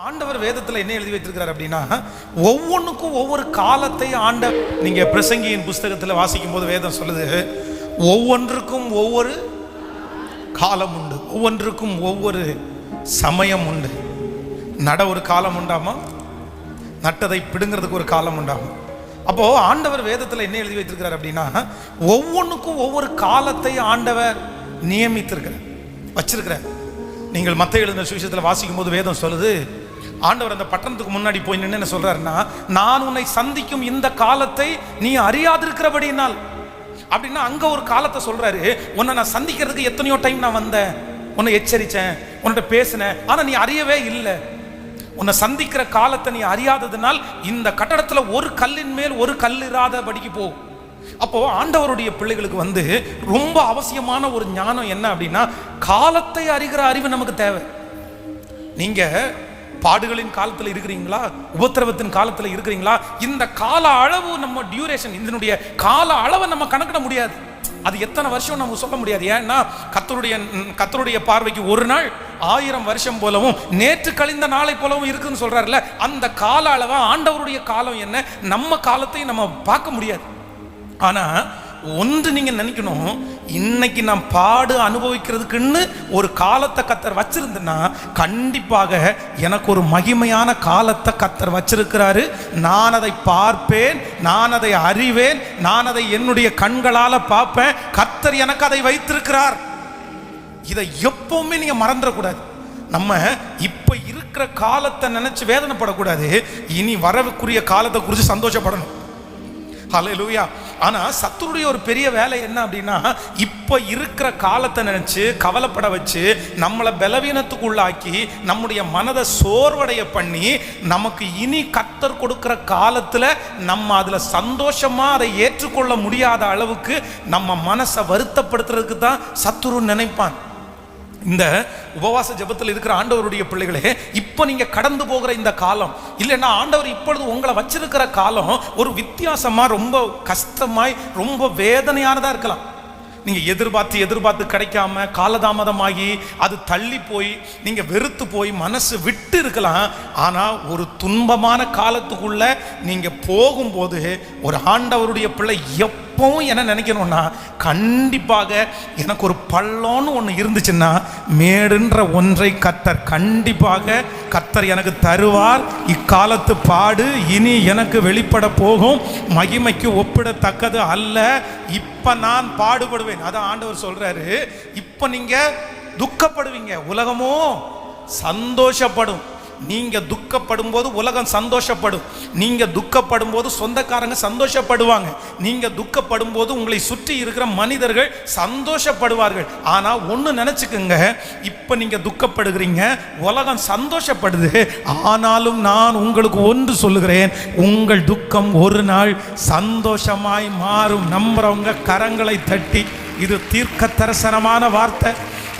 ஆண்டவர் வேதத்தில் என்ன எழுதி வைத்திருக்கிறார் அப்படின்னா, ஒவ்வொன்றுக்கும் ஒவ்வொரு காலத்தை நீங்க பிரசங்கியின் புஸ்தகத்தில் வாசிக்கும் போது வேதம் சொல்லுது, ஒவ்வொன்றுக்கும் ஒவ்வொரு காலம் உண்டு, ஒவ்வொன்றுக்கும் ஒவ்வொரு சமயம் உண்டு. நட ஒரு காலம் உண்டாமா, நட்டதை பிடுங்கிறதுக்கு ஒரு காலம் உண்டாமா. அப்போ ஆண்டவர் வேதத்தில் என்ன எழுதி வைத்திருக்கிறார் அப்படின்னா, ஒவ்வொன்றுக்கும் ஒவ்வொரு காலத்தை ஆண்டவர் நியமித்திருக்கிறார், வச்சிருக்கிறார். நீங்கள் மத்தேயு எழுதின சுவிசேஷத்தில் வாசிக்கும் போது வேதம் சொல்லுது, ஆண்டவர் அந்த பட்டணத்துக்கு முன்னாடி போய் நின்று என்ன சொல்றாருன்னா, நான் உன்னை சந்திக்கும் இந்த காலத்தை நீ அறியாதிருக்கிறபடினால். அப்படின்னா அங்க ஒரு காலத்தை சொல்றாரு, உன்னை நான் சந்திக்கிறதுக்கு எத்தனையோ டைம் நான் வந்தேன், உன்னை எச்சரிச்சேன், உன்கிட்ட பேசினேன், ஆனா நீ அறியவே இல்லை. உன்னை சந்திக்கிற காலத்தை நீ அறியாததுனால் இந்த கட்டடத்துல ஒரு கல்லின் மேல் ஒரு கல் இராதபடிக்கு போ. அப்போ ஆண்டவருடைய பிள்ளைகளுக்கு ரொம்ப அவசியமான ஒரு ஞானம் என்ன அப்படின்னா, காலத்தை அறிகிற அறிவு நமக்கு தேவை. நீங்க பாடுகளின் காலத்தில் இருக்கிறீங்களா, உபத்திரவத்தின் காலத்தில் இருக்கிறீங்களா? இந்த கால அளவு நம்ம டியூரேஷன், இதனுடைய கால அளவை நம்ம கணக்கிட முடியாது. அது எத்தனை வருஷம் நம்ம சொல்ல முடியாது. ஏன்னா கர்த்தருடைய பார்வைக்கு ஒரு நாள் 1000 வருஷம் போலவும் நேற்று கழிந்த நாளை போலவும் இருக்குன்னு சொல்றாருல, அந்த கால அளவை, ஆண்டவருடைய காலம் என்ன, நம்ம காலத்தை நம்ம பார்க்க முடியாது. ஆனா ஒன்று நீங்க நினைக்கணும், இன்னைக்கு நான் பாடு அனுபவிக்கிறதுக்குன்னு ஒரு காலத்தை கர்த்தர் வச்சிருந்தேன்னா, கண்டிப்பாக எனக்கு ஒரு மகிமையான காலத்தை கர்த்தர் வச்சிருக்கிறாரு. நான் அதை பார்ப்பேன், நான் அதை அறிவேன், நான் அதை என்னுடைய கண்களால பார்ப்பேன். கர்த்தர் எனக்கு அதை வைத்திருக்கிறார். இதை எப்பவுமே நீங்க மறந்துடக்கூடாது. நம்ம இப்ப இருக்கிற காலத்தை நினைச்சு வேதனைப்படக்கூடாது, இனி வரவுக்குரிய காலத்தை குறித்து சந்தோஷப்படணும். ஹல்லேலூயா. ஆனா சத்துருடைய ஒரு பெரிய வேலை என்ன அப்படின்னா, இப்ப இருக்கிற காலத்தை நினைச்சு கவலைப்பட வச்சு நம்மளை பலவீனத்துக்குள்ளாக்கி நம்முடைய மனதை சோர்வடைய பண்ணி, நமக்கு இனி கர்த்தர் கொடுக்கிற காலத்துல நம்ம அதுல சந்தோஷமா அதை ஏற்றுக்கொள்ள முடியாத அளவுக்கு நம்ம மனசை வருத்தப்படுத்துறதுக்கு தான் சத்துரு நினைப்பான். இந்த உபவாச ஜெபத்தில் இருக்கிற ஆண்டவருடைய பிள்ளைகளே, இப்போ நீங்க கடந்து போகிற இந்த காலம் இல்லைன்னா, ஆண்டவர் இப்பொழுது உங்களை வச்சிருக்கிற காலம் ஒரு வித்தியாசமா, ரொம்ப கஷ்டமாய், ரொம்ப வேதனையானதா இருக்கலாம். நீங்க எதிர்பார்த்து கிடைக்காம காலதாமதமாகி அது தள்ளி போய் நீங்க வெறுத்து போய் மனசு விட்டு இருக்கலாம். ஆனா ஒரு துன்பமான காலத்துக்குள்ள நீங்க போகும்போது ஒரு ஆண்டவருடைய பிள்ளை எப்பவும் என்ன நினைக்கணும்னா, கண்டிப்பாக எனக்கு ஒரு பள்ளம்னு ஒன்று இருந்துச்சுன்னா, மேடுன்ற ஒன்றை கர்த்தர் எனக்கு தருவார். இக்காலத்து பாடு இனி எனக்கு வெளிப்பட போகும், மகிமைக்கு ஒப்பிடத்தக்கது அல்ல. இப்ப நான் பாடுபடுவேன். அதான் ஆண்டவர் சொல்றாரு, இப்ப நீங்க துக்கப்படுவீங்க, உலகமோ சந்தோஷப்படும். நீங்க துக்கப்படும் போது உலகம் சந்தோஷப்படும். நீங்க துக்கப்படும் போது சொந்தக்காரங்க சந்தோஷப்படுவாங்க. நீங்க துக்கப்படும் போது உங்களை சுற்றி இருக்கிற மனிதர்கள் சந்தோஷப்படுவார்கள். ஆனா ஒண்ணு நினைச்சுக்குங்க, இப்ப நீங்க துக்கப்படுகிறீங்க, உலகம் சந்தோஷப்படுது. ஆனாலும் நான் உங்களுக்கு ஒன்று சொல்லுகிறேன், உங்கள் துக்கம் ஒரு நாள் சந்தோஷமாய் மாறும். நம்புறவங்க கரங்களை தட்டி, இது தீர்க்க தரிசனமான வார்த்தை,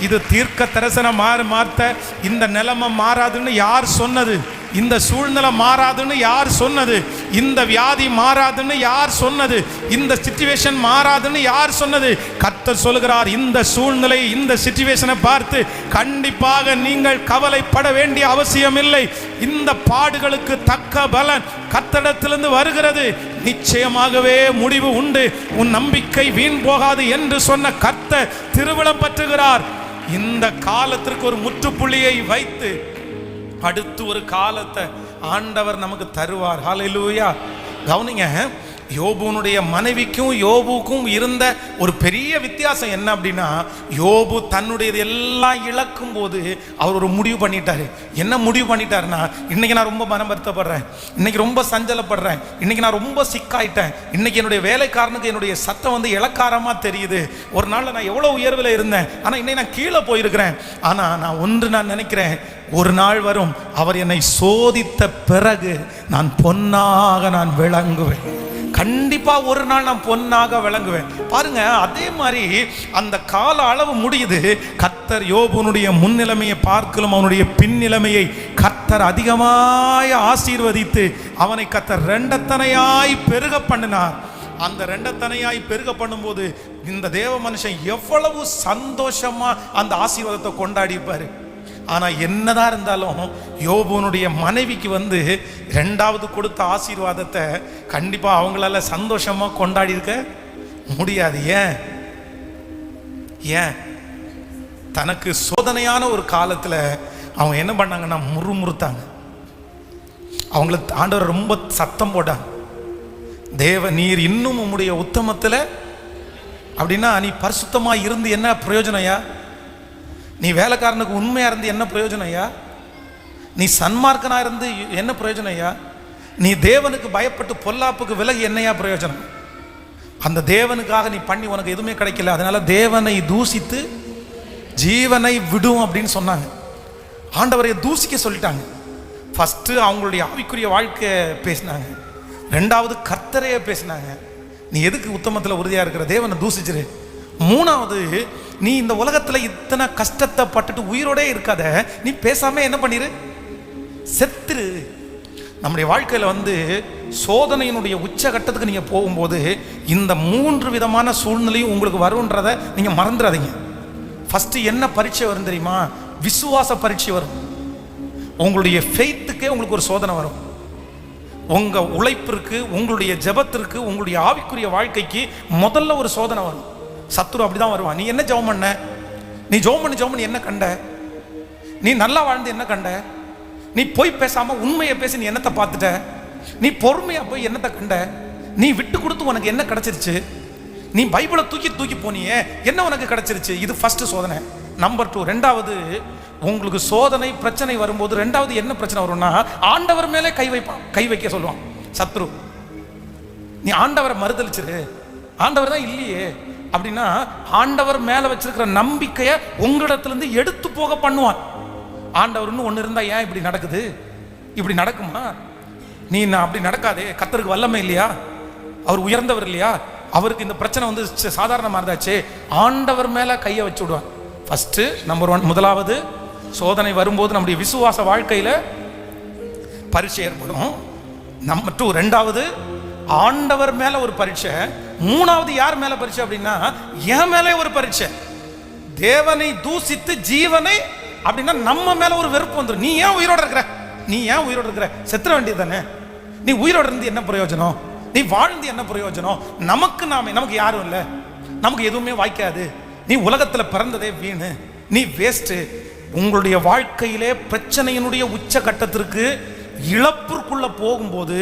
இது தீர்க்க தரிசனம் வார்த்தை. இந்த நிலைமை மாறாதுன்னு யார் சொன்னது? இந்த சூழ்நிலை மாறாதுன்னு யார் சொன்னது? இந்த வியாதி மாறாதுன்னு யார் சொன்னது? இந்த சிச்சுவேஷன் மாறாதுன்னு யார் சொன்னது? கர்த்தர் சொல்கிறார், இந்த சூழ்நிலை, இந்த சிச்சுவேஷனை பார்த்து கண்டிப்பாக நீங்கள் கவலைப்பட வேண்டிய அவசியம் இல்லை. இந்த பாடுகளுக்கு தக்க பலன் கர்த்தரிடத்திலிருந்து வருகிறது. நிச்சயமாகவே முடிவு உண்டு. உன் நம்பிக்கை வீண் போகாது என்று சொன்ன கர்த்தர் திருவிழம் பற்றுகிறார். இந்த காலத்திற்கு ஒரு முற்றுப்புள்ளியை வைத்து அடுத்து ஒரு காலத்தை ஆண்டவர் நமக்கு தருவார். ஹல்லேலூயா. கவனிங்க, யோபுனுடைய மனைவிக்கும் யோபுக்கும் இருந்த ஒரு பெரிய வித்தியாசம் என்ன அப்படின்னா, யோபு தன்னுடையது எல்லாம் இழக்கும் போது அவர் ஒரு முடிவு பண்ணிட்டாரு. என்ன முடிவு பண்ணிட்டாருன்னா, இன்னைக்கு நான் ரொம்ப மனம் வருத்தப்படுறேன், இன்னைக்கு ரொம்ப சஞ்சலப்படுறேன், இன்னைக்கு நான் ரொம்ப சிக்காயிட்டேன், இன்னைக்கு என்னுடைய வேலைக்காரனுக்கு என்னுடைய சத்தம் இலக்காரமா தெரியுது. ஒரு நாள் நான் எவ்வளவு உயர்வில் இருந்தேன், ஆனா இன்னைக்கு நான் கீழே போயிருக்கிறேன். ஆனா நான் நினைக்கிறேன், ஒரு நாள் வரும், அவர் என்னை சோதித்த பிறகு நான் பொன்னாக விளங்குவேன். கண்டிப்பா ஒரு நாள் நான் பொன்னாக விளங்குவேன். பாருங்க, அதே மாதிரி அந்த கால அளவு முடியுது. கர்த்தர் யோபுனுடைய முன்னிலைமையை பார்க்கலும் அவனுடைய பின்னிலைமையை கர்த்தர் அதிகமாய் ஆசீர்வதித்து அவனை கர்த்தர் 2 தனையாய் பெருக பண்ணினார். அந்த 2 தனையாய் பெருக பண்ணும்போது இந்த தேவ மனுஷன் எவ்வளவு சந்தோஷமா அந்த ஆசீர்வாதத்தை கொண்டாடி இருப்பாரு. ஆனா என்னதான் இருந்தாலும் யோபுனுடைய மனைவிக்கு வந்து ரெண்டாவது கொடுத்த ஆசீர்வாதத்தை கண்டிப்பா அவங்களால சந்தோஷமா கொண்டாடி இருக்க முடியாது. ஏன் தனக்கு சோதனையான ஒரு காலத்துல அவங்க என்ன பண்ணாங்கன்னா முறுமுறுத்தாங்க. அவங்களுக்கு ஆண்டவர் ரொம்ப சத்தம் போட்டாங்க, தேவ நீர் இன்னும் உம்முடைய உத்தமத்துல அப்படின்னா நீ பரிசுத்தமா இருந்து என்ன பிரயோஜனையா? நீ வேலைக்காரனுக்கு உண்மையா இருந்து என்ன பிரயோஜனையா? நீ சன்மார்க்கனா இருந்து என்ன பிரயோஜனையா? நீ தேவனுக்கு பயப்பட்டு பொல்லாப்புக்கு விலகி என்னையா பிரயோஜனம்? அந்த தேவனுக்காக நீ பண்ணி உனக்கு எதுவுமே கிடைக்கல, அதனால தேவனை தூசித்து ஜீவனை விடும் அப்படின்னு சொன்னாங்க. ஆண்டவரை தூசிக்க சொல்லிட்டாங்க. ஃபர்ஸ்ட் அவங்களுடைய ஆவிக்குரிய வாழ்க்கை பேசினாங்க, ரெண்டாவது கர்த்தரையே பேசினாங்க. நீ எதுக்கு உத்தமத்தில் உறுதியா இருக்கிற? தேவனை தூசிச்சிரு. மூணாவது, நீ இந்த உலகத்துல இத்தனை கஷ்டத்தை பட்டுட்டு உயிரோட இருக்காத, நீ பேசாம என்ன பண்ணிரு, செத்துரு. நம்முடைய வாழ்க்கையில வந்து சோதனையினுடைய உச்சகட்டத்துக்கு நீங்க போகும்போது இந்த 3 விதமான சூழ்நிலையும் உங்களுக்கு வரும்ன்றதை நீங்க மறந்துடாதீங்க. ஃபர்ஸ்ட் என்ன பரீட்சை வரும் தெரியுமா? விசுவாச பரீட்சை வரும். உங்களுடைய ஃபெய்த்துக்கே உங்களுக்கு ஒரு சோதனை வரும். உங்க உழைப்பிற்கு, உங்களுடைய ஜெபத்திற்கு, உங்களுடைய ஆவிக்குரிய வாழ்க்கைக்கு முதல்ல ஒரு சோதனை வரும். சத்துரு அப்படிதான் வருவான். நீ என்ன ஜெபம் பண்ண? நீ ஜெபம் பண்ணி என்ன கண்ட? நீ நல்லா வாழ்ந்து என்ன கண்ட? நீ போய் பேசாம உண்மையை பேசி நீ என்னத்தை பார்த்துட்ட? நீ பொறுமையா போய் என்னத்தை கண்ட? நீ விட்டு கொடுத்து உனக்கு என்ன கிடைச்சிருச்சு? நீ பைபிளை தூக்கி போனியே, என்ன உனக்கு கிடைச்சிருச்சு? இது ஃபர்ஸ்ட் சோதனை. நம்பர் 2, ரெண்டாவது, உங்களுக்கு சோதனை பிரச்சனை வரும்போது ரெண்டாவது என்ன பிரச்சனை வரும்னா, ஆண்டவர் மேலே கை வைக்க சொல்லுவான் சத்ரு. நீ ஆண்டவரை மறுதலிச்சிரு, ஆண்டவர் தான் இல்லையே அப்படின்னா ஆண்டவர் மேல வச்சிருக்கிற நம்பிக்கையை உங்களிடத்திலிருந்து எடுத்து போக பண்ணுவான். ஆண்டவர்னு ஒன்று இருந்தா ஏன் இப்படி நடக்குது? இப்படி நடக்குமா? நீ அப்படி நடக்காதே. கர்த்தருக்கு வல்லமை இல்லையா? அவர் உயர்ந்தவர் இல்லையா? அவருக்கு இந்த பிரச்சனை வந்து சாதாரணமாக இருந்தாச்சு. ஆண்டவர் மேல கையை வச்சு விடுவான். ஃபர்ஸ்ட் நம்பர் 1, முதலாவது சோதனை வரும்போது நம்முடைய விசுவாச வாழ்க்கையில பரீட்சை ஏற்படும். நம்பர் 2, ரெண்டாவது ஆண்டவர் மேல ஒரு பரீட்சை. மூணாவது யார் மேல பரீட்சை அப்படின்னா என் மேலே ஒரு பரீட்சை. தேவனை தூசித்து ஜீவனை அப்படின்னா நம்ம மேல ஒரு வெறுப்பு வந்துடும். நீ ஏன் உயிரோட இருக்கிற? நீ ஏன் உயிரோட இருக்கிற? செத்துற வேண்டியது தானே. நீ உயிரோட இருந்து என்ன பிரயோஜனம்? நீ வாழ்ந்து என்ன பிரயோஜனம்? நமக்கு யாரும் இல்லை, நமக்கு எதுவுமே வாய்க்காது, நீ உலகத்துல பிறந்ததே வீணு, நீ வேஸ்ட். உங்களுடைய வாழ்க்கையிலே பிரச்சனையினுடைய உச்ச கட்டத்திற்கு இழப்பிற்குள்ள போகும்போது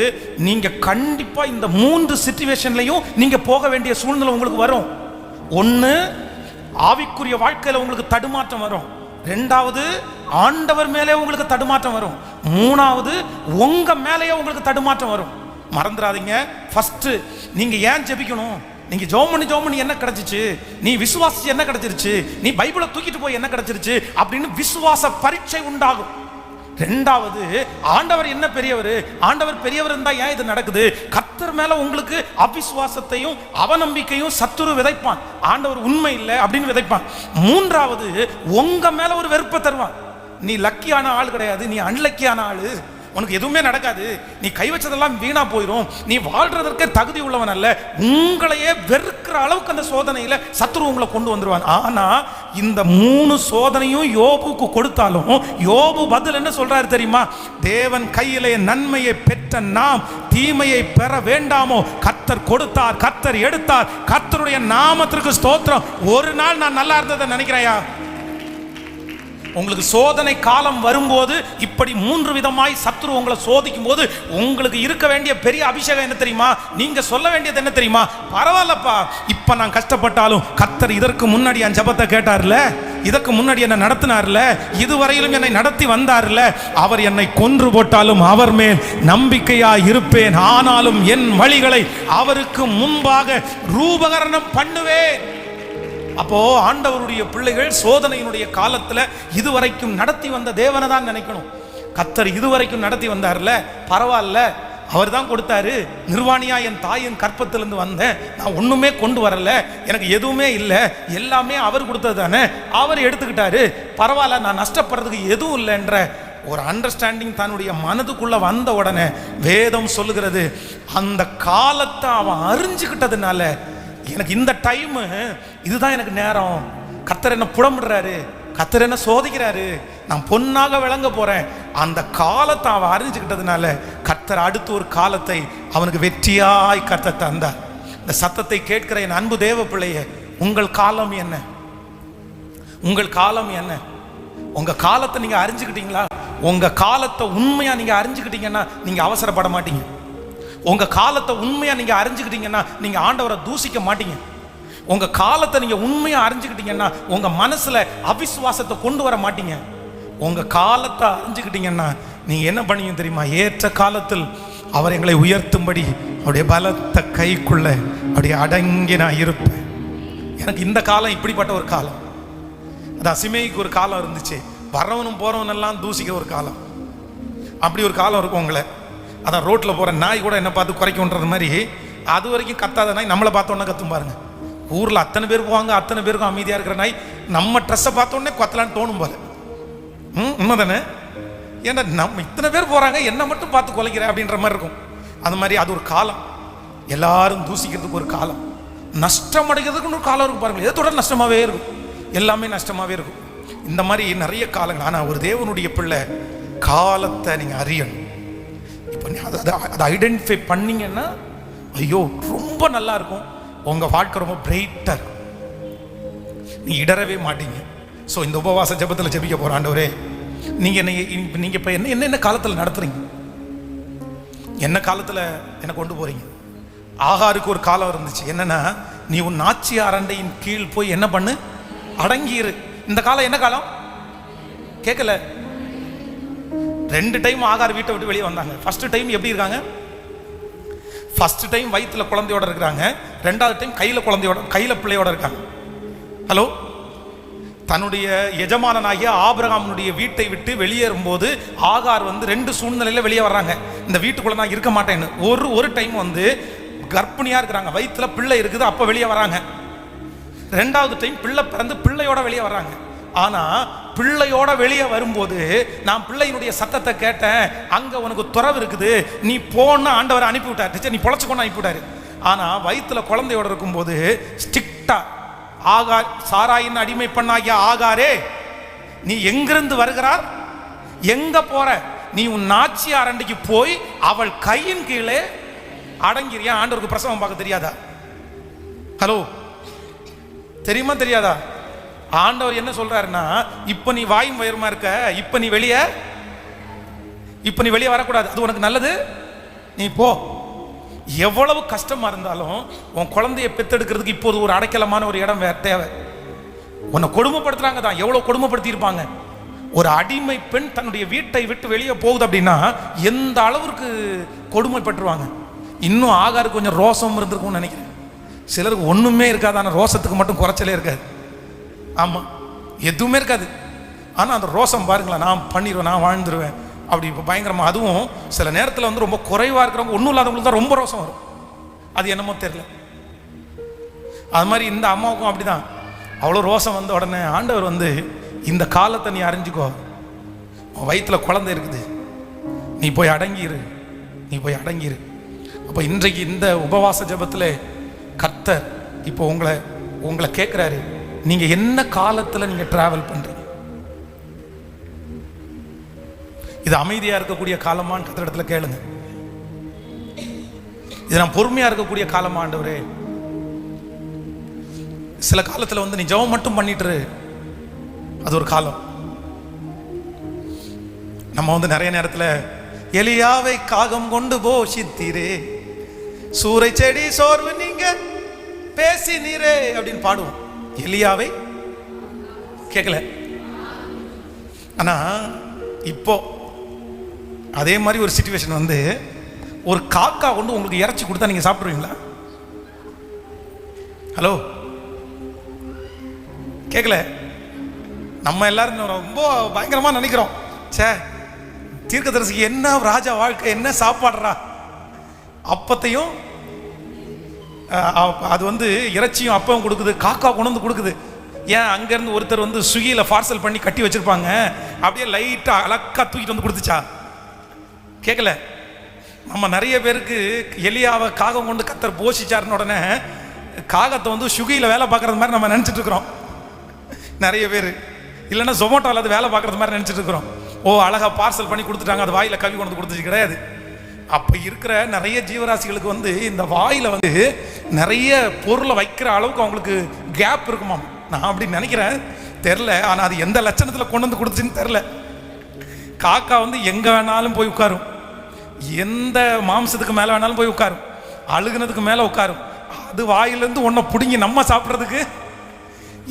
நீங்க கண்டிப்பா இந்த 3 சிச்சுவேஷன்லையும் நீங்க போக வேண்டிய சூழ்நிலை உங்களுக்கு வரும். 1, ஆவிக்குரிய வாழ்க்கையில உங்களுக்கு தடுமாற்றம் வரும். 2வது, ஆண்டவர் மேலே உங்களுக்கு தடுமாற்றம் வரும். 3வது, உங்க மேலேயே உங்களுக்கு தடுமாற்றம் வரும். மறந்துடாதீங்க. ஃபர்ஸ்ட் நீங்க ஏன் ஜெபிக்கணும்? நீங்க ஜெபம் பண்ணி என்ன கிடைச்சிச்சு? நீ விசுவாசிச்சு என்ன கிடைச்சிருச்சு? நீ பைபிளை தூக்கிட்டு போய் என்ன கிடைச்சிருச்சு அப்படின்னு விசுவாச பரீட்சை உண்டாகும். 2வது, ஆண்டவர் என்ன பெரியவர்? ஆண்டவர் பெரியவர் இருந்தா ஏன் இது நடக்குது? கர்த்தர் மேல உங்களுக்கு அவிசுவாசத்தையும் அவநம்பிக்கையும் சத்துரு விதைப்பான். ஆண்டவர் உண்மை இல்லை அப்படின்னு விதைப்பான். 3வது, உங்க மேல ஒரு வெறுப்பை தருவான். நீ லக்கியான ஆள் கிடையாது, நீ அன்லக்கியான ஆளு, உனக்கு எதுவுமே நடக்காது, நீ கை வச்சதெல்லாம் வீணா போயிடும், நீ வாழ்றதற்கு தகுதி உள்ளவன் அல்ல, உங்களையே வெறுக்கிற அளவுக்கு அந்த சோதனையில சத்துரு உங்களை கொண்டு வந்துருவான். ஆனா இந்த 3 சோதனையும் யோபுக்கு கொடுத்தாலும் யோபு பதில் என்ன சொல்றாரு தெரியுமா? தேவன் கையிலே நன்மையை பெற்ற நாம் தீமையை பெற வேண்டாமோ? கர்த்தர் கொடுத்தார், கர்த்தர் எடுத்தார், கர்த்தருடைய நாமத்திற்கு ஸ்தோத்திரம். ஒரு நாள் நான் நல்லா இருந்ததை நினைக்கிறேயா? உங்களுக்கு சோதனை காலம் வரும்போது இப்படி 3 விதமாய் சத்துரு உங்களை சோதிக்கும் போது உங்களுக்கு இருக்க வேண்டிய பெரிய அபிஷேகம் என்ன தெரியுமா? நீங்க சொல்ல வேண்டியது என்ன தெரியுமா? பரவாயில்லப்பா, இப்ப நான் கஷ்டப்பட்டாலும் கர்த்தர் இதற்கு முன்னாடி என் ஜெபத்தை கேட்டார்ல, இதற்கு முன்னாடி என்னை நடத்தினார்ல, இதுவரையிலும் என்னை நடத்தி வந்தார்ல, அவர் என்னை கொன்று போட்டாலும் அவர் மேல் நம்பிக்கையா இருப்பேன், ஆனாலும் என் வழிகளை அவருக்கு முன்பாக ரூபகரணம் பண்ணுவேன். அப்போ ஆண்டவருடைய பிள்ளைகள் சோதனையினுடைய காலத்துல இதுவரைக்கும் நடத்தி வந்த தேவனை தான் நினைக்கணும். கர்த்தர் இதுவரைக்கும் நடத்தி வந்தார்ல, பரவாயில்ல, அவர் தான் கொடுத்தாரு. நிர்வாணியா என் தாயின் கற்பத்திலிருந்து வந்தேன், நான் ஒண்ணுமே கொண்டு வரல, எனக்கு எதுவுமே இல்லை, எல்லாமே அவர் கொடுத்தது தானே, அவர் எடுத்துக்கிட்டாரு, பரவாயில்ல, நான் நஷ்டப்படுறதுக்கு எதுவும் இல்லைன்ற ஒரு அண்டர்ஸ்டாண்டிங் தன்னுடைய மனதுக்குள்ள வந்த உடனே வேதம் சொல்லுகிறது, அந்த காலத்தை அவன் அறிஞ்சுக்கிட்டதுனால எனக்கு இந்த டைம் இதுதான் எனக்கு நேரம், கர்த்தர் என்ன புடமிடுறாரு, கர்த்தர் என்ன சோதிக்கிறாரு, நான் பொன்னாக விளங்க போறேன். அந்த காலத்தை அவன் அறிஞ்சுக்கிட்டதுனால கர்த்தர் அடுத்து ஒரு காலத்தை அவனுக்கு வெற்றியாய் கர்த்தர் தந்தார். இந்த சத்தத்தை கேட்கிற என் அன்பு தேவ பிள்ளையே, உங்கள் காலம் என்ன? உங்கள் காலம் என்ன? உங்க காலத்தை நீங்க அறிஞ்சுக்கிட்டீங்களா? உங்க காலத்தை உண்மையா நீங்க அறிஞ்சுக்கிட்டீங்கன்னா நீங்க அவசரப்பட மாட்டீங்க. உங்க காலத்தை உண்மையா நீங்க அறிஞ்சுக்கிட்டீங்கன்னா நீங்க ஆண்டவரை தூசிக்க மாட்டீங்க. உங்க காலத்தை நீங்க உண்மையா அறிஞ்சுக்கிட்டீங்கன்னா உங்க மனசுல அவிசுவாசத்தை கொண்டு வர மாட்டீங்க. உங்க காலத்தை அறிஞ்சுக்கிட்டீங்கன்னா நீங்க என்ன பண்ணீங்க தெரியுமா? ஏற்ற காலத்தில் அவர் எங்களை உயர்த்தும்படி அவருடைய பலத்த கைக்குள்ள அப்படியே அடங்கி நான் இருப்பேன். எனக்கு இந்த காலம் இப்படிப்பட்ட ஒரு காலம். அதான் சிமேய்க்கு ஒரு காலம் இருந்துச்சு, வரவனும் போறவனெல்லாம் தூசிக்க ஒரு காலம். அப்படி ஒரு காலம் இருக்கும் உங்களை. அதான் ரோட்டில் போகிற நாய் கூட என்ன பார்த்து குறைக்கும்ன்றது மாதிரி அது வரைக்கும் கத்தாத நாய் நம்மளை பார்த்தோன்னே கத்தும் பாருங்க. ஊரில் அத்தனை பேர் போவாங்க, அத்தனை பேருக்கும் அமைதியாக இருக்கிற நாய் நம்ம ட்ரெஸ்ஸை பார்த்தோன்னே கொத்தலான்னு தோணும் போல. உண்மை தானே? ஏன்னா நம்ம இத்தனை பேர் போகிறாங்க, என்ன மட்டும் பார்த்து குலைக்கிற அப்படின்ற மாதிரி இருக்கும். அந்த மாதிரி அது ஒரு காலம். எல்லாரும் தூசிக்கிறதுக்கு ஒரு காலம், நஷ்டம் அடைகிறதுக்குன்னு ஒரு காலம் இருக்கும் பாருங்க. எதை தொடர் நஷ்டமாகவே இருக்கும், எல்லாமே நஷ்டமாகவே இருக்கும். இந்த மாதிரி நிறைய காலங்கள். ஆனால் ஒரு தேவனுடைய பிள்ளை காலத்தை நீங்கள் அறியணும். இப்போ அதை ஐடென்டிஃபை பண்ணிங்கன்னா ஐயோ ரொம்ப நல்லா இருக்கும். உங்கள் வாழ்க்கை ரொம்ப பிரைட்டாக இருக்கும், நீ இடரவே மாட்டீங்க. ஸோ இந்த உபவாச ஜெபத்தில் ஜெபிக்க போகிற ஆண்டவரே, நீங்கள் இப்போ என்ன காலத்தில் நடத்துகிறீங்க? என்ன காலத்தில் என்ன கொண்டு போகிறீங்க? ஆகாருக்கு ஒரு காலம் இருந்துச்சு. என்னன்னா, நீ உன் நாச்சி அரண்டையின் கீழ் போய் என்ன பண்ணு, அடங்கியிரு. இந்த காலம் என்ன காலம் கேட்கல. 2 டைம் ஆகார் வீட்டை விட்டு வெளியே வந்தாங்க. ஃபர்ஸ்ட் டைம் எப்படி இருக்காங்க? ஃபர்ஸ்ட் டைம் வயிற்றுல குழந்தையோட இருக்கிறாங்க. 2வது டைம் கையில் பிள்ளையோட இருக்காங்க. ஹலோ, தன்னுடைய எஜமானனாகிய ஆபிரகாமுடைய வீட்டை விட்டு வெளியேறும் போது ஆகார் 2 சூழ்நிலையில வெளியே வர்றாங்க. இந்த வீட்டுக்குள்ள நான் இருக்க மாட்டேன்னு. ஒரு டைம் கர்ப்பிணியா இருக்கிறாங்க, வயிற்றுல பிள்ளை இருக்குது, அப்ப வெளியே வராங்க. 2வது டைம் பிள்ளை பிறந்து பிள்ளையோட வெளியே வர்றாங்க. ஆனா பிள்ளையோட வெளியே வரும்போது நான் பிள்ளையினுடைய சத்தத்தை கேட்டேன், அங்க உனக்கு துறவு இருக்குது, நீ போன ஆண்டவர் அனுப்பிவிட்டார், நீ பொழைச்சுக்கொண்டு அனுப்பிவிட்டாரு. ஆனா வயிற்றுல குழந்தையோட இருக்கும்போது ஸ்ட்ரிக்டா, ஆகார் சாராயின் அடிமை பண்ணாகிய ஆகாரே, நீ எங்கிருந்து வருகிறார், எங்க போற, நீ உன் நாச்சி அரண்டைக்கு போய் அவள் கையின் கீழே அடங்கிறியா? ஆண்டவருக்கு பிரசவம் பார்க்க தெரியாதா? ஹலோ, தெரியுமா தெரியாதா? ஆண்டவர் என்ன சொல்றாருன்னா, இப்ப நீ வாயும் வயிறுமா இருக்க, இப்ப நீ வெளியே வரக்கூடாது, அது உனக்கு நல்லது, நீ போ. எவ்வளவு கஷ்டமா இருந்தாலும் உன் குழந்தைய பெத்தெடுக்கிறதுக்கு இப்போது ஒரு அடைக்கலமான ஒரு இடம் தேவை. உன்னை கொடுமைப்படுத்துறாங்க தான், எவ்வளவு கொடுமைப்படுத்தி இருப்பாங்க. ஒரு அடிமை பெண் தன்னுடைய வீட்டை விட்டு வெளியே போகுது அப்படின்னா எந்த அளவுக்கு கொடுமைப்பட்டுருவாங்க. இன்னும் ஆகாருக்கு கொஞ்சம் ரோசம் இருந்திருக்கும்னு நினைக்கிறேன். சிலருக்கு ஒண்ணுமே இருக்காது, ஆனால் ரோசத்துக்கு மட்டும் குறைச்சலே இருக்காது. ஆமா, எதுவுமே இருக்காது, ஆனா அந்த ரோசம் பாருங்களேன், நான் பண்ணிடுவேன், நான் வாழ்ந்துருவேன் அப்படி பயங்கரமா. அதுவும் சில நேரத்தில் ரொம்ப குறைவா இருக்கிறவங்க, ஒன்றும் இல்லாதவங்களுக்கு தான் ரொம்ப ரோசம் வரும். அது என்னமோ தெரியல. அது மாதிரி இந்த அம்மாவுக்கும் அப்படிதான். அவ்வளோ ரோசம் வந்த உடனே ஆண்டவர் இந்த காலத்தை நீ அறிஞ்சுக்கோ, வயிற்றுல குழந்தை இருக்குது, நீ போய் அடங்கிரு, நீ போய் அடங்கிரு. அப்போ இன்றைக்கு இந்த உபவாச ஜெபத்தில் கர்த்தர் இப்போ உங்களை கேட்குறாரு, நீங்க என்ன காலத்தில் நீங்க டிராவல் பண்றீங்க? இது அமைதியா இருக்கக்கூடிய காலமான்னு கர்த்தரிடத்துல கேளுங்க. இது நான் பொறுமையா இருக்கக்கூடிய காலமா ஆண்டவரே? சில காலத்தில் நீ ஜெபம் மட்டும் பண்ணிட்டு, அது ஒரு காலம். நம்ம நிறைய நேரத்தில் எலியாவை காகம் கொண்டு போஷித்தீரே, சூறை செடி சோர்வு நீங்க பேசினீரே அப்படின்னு பாடுவோம். எலியாவை கேட்கல. ஆனா இப்போ அதே மாதிரி ஒரு சிச்சுவேஷன் ஒரு காக்கா கொண்டு உங்களுக்கு இறைச்சி கொடுத்தா நீங்க சாப்பிடுவீங்களா? ஹலோ, கேட்கல. நம்ம எல்லாரும் ரொம்ப பயங்கரமா நினைக்கிறோம், சே தீர்க்கதரிசிக்கு என்ன ராஜா வாழ்க்கை, என்ன சாப்பாடுறா, அப்பத்தையும் அது இறைச்சியும் அப்பவும் கொடுக்குது, காக்கா கொண்டு கொடுக்குது. ஏன் அங்கேருந்து ஒருத்தர் ஸ்விக்கியில் பார்சல் பண்ணி கட்டி வச்சிருப்பாங்க, அப்படியே லைட்டாக அழக்கா தூக்கிட்டு கொடுத்துச்சா? கேட்கல. நம்ம நிறைய பேருக்கு எலியாவை காகம் கொண்டு கத்தர் போஷிச்சாருன்னு உடனே காகத்தை ஸ்விக்கியில் வேலை பார்க்குறது மாதிரி நம்ம நினச்சிட்டு இருக்கிறோம் நிறைய பேர். இல்லைன்னா ஜொமேட்டோவில் அது வேலை பார்க்குறது மாதிரி நினச்சிட்டு இருக்கிறோம். ஓ அழகாக பார்சல் பண்ணி கொடுத்துட்டாங்க, அது வாயில் கவி கொண்டு கொடுத்துச்சு. கிடையாது. அப்போ இருக்கிற நிறைய ஜீவராசிகளுக்கு வந்து இந்த வாயில் வந்து நிறைய பொருளை வைக்கிற அளவுக்கு அவங்களுக்கு கேப் இருக்குமா. நான் அப்படி நினைக்கிறேன், தெரில. ஆனால் அது எந்த லட்சணத்தில் கொண்டு வந்து கொடுத்துச்சுன்னு தெரில. காக்கா வந்து எங்கே வேணாலும் போய் உட்காரும், எந்த மாம்சத்துக்கு மேலே வேணாலும் போய் உட்காரும், அழுகுனதுக்கு மேலே உட்காரும். அது வாயிலேருந்து ஒன்றை பிடுங்கி நம்ம சாப்பிட்றதுக்கு,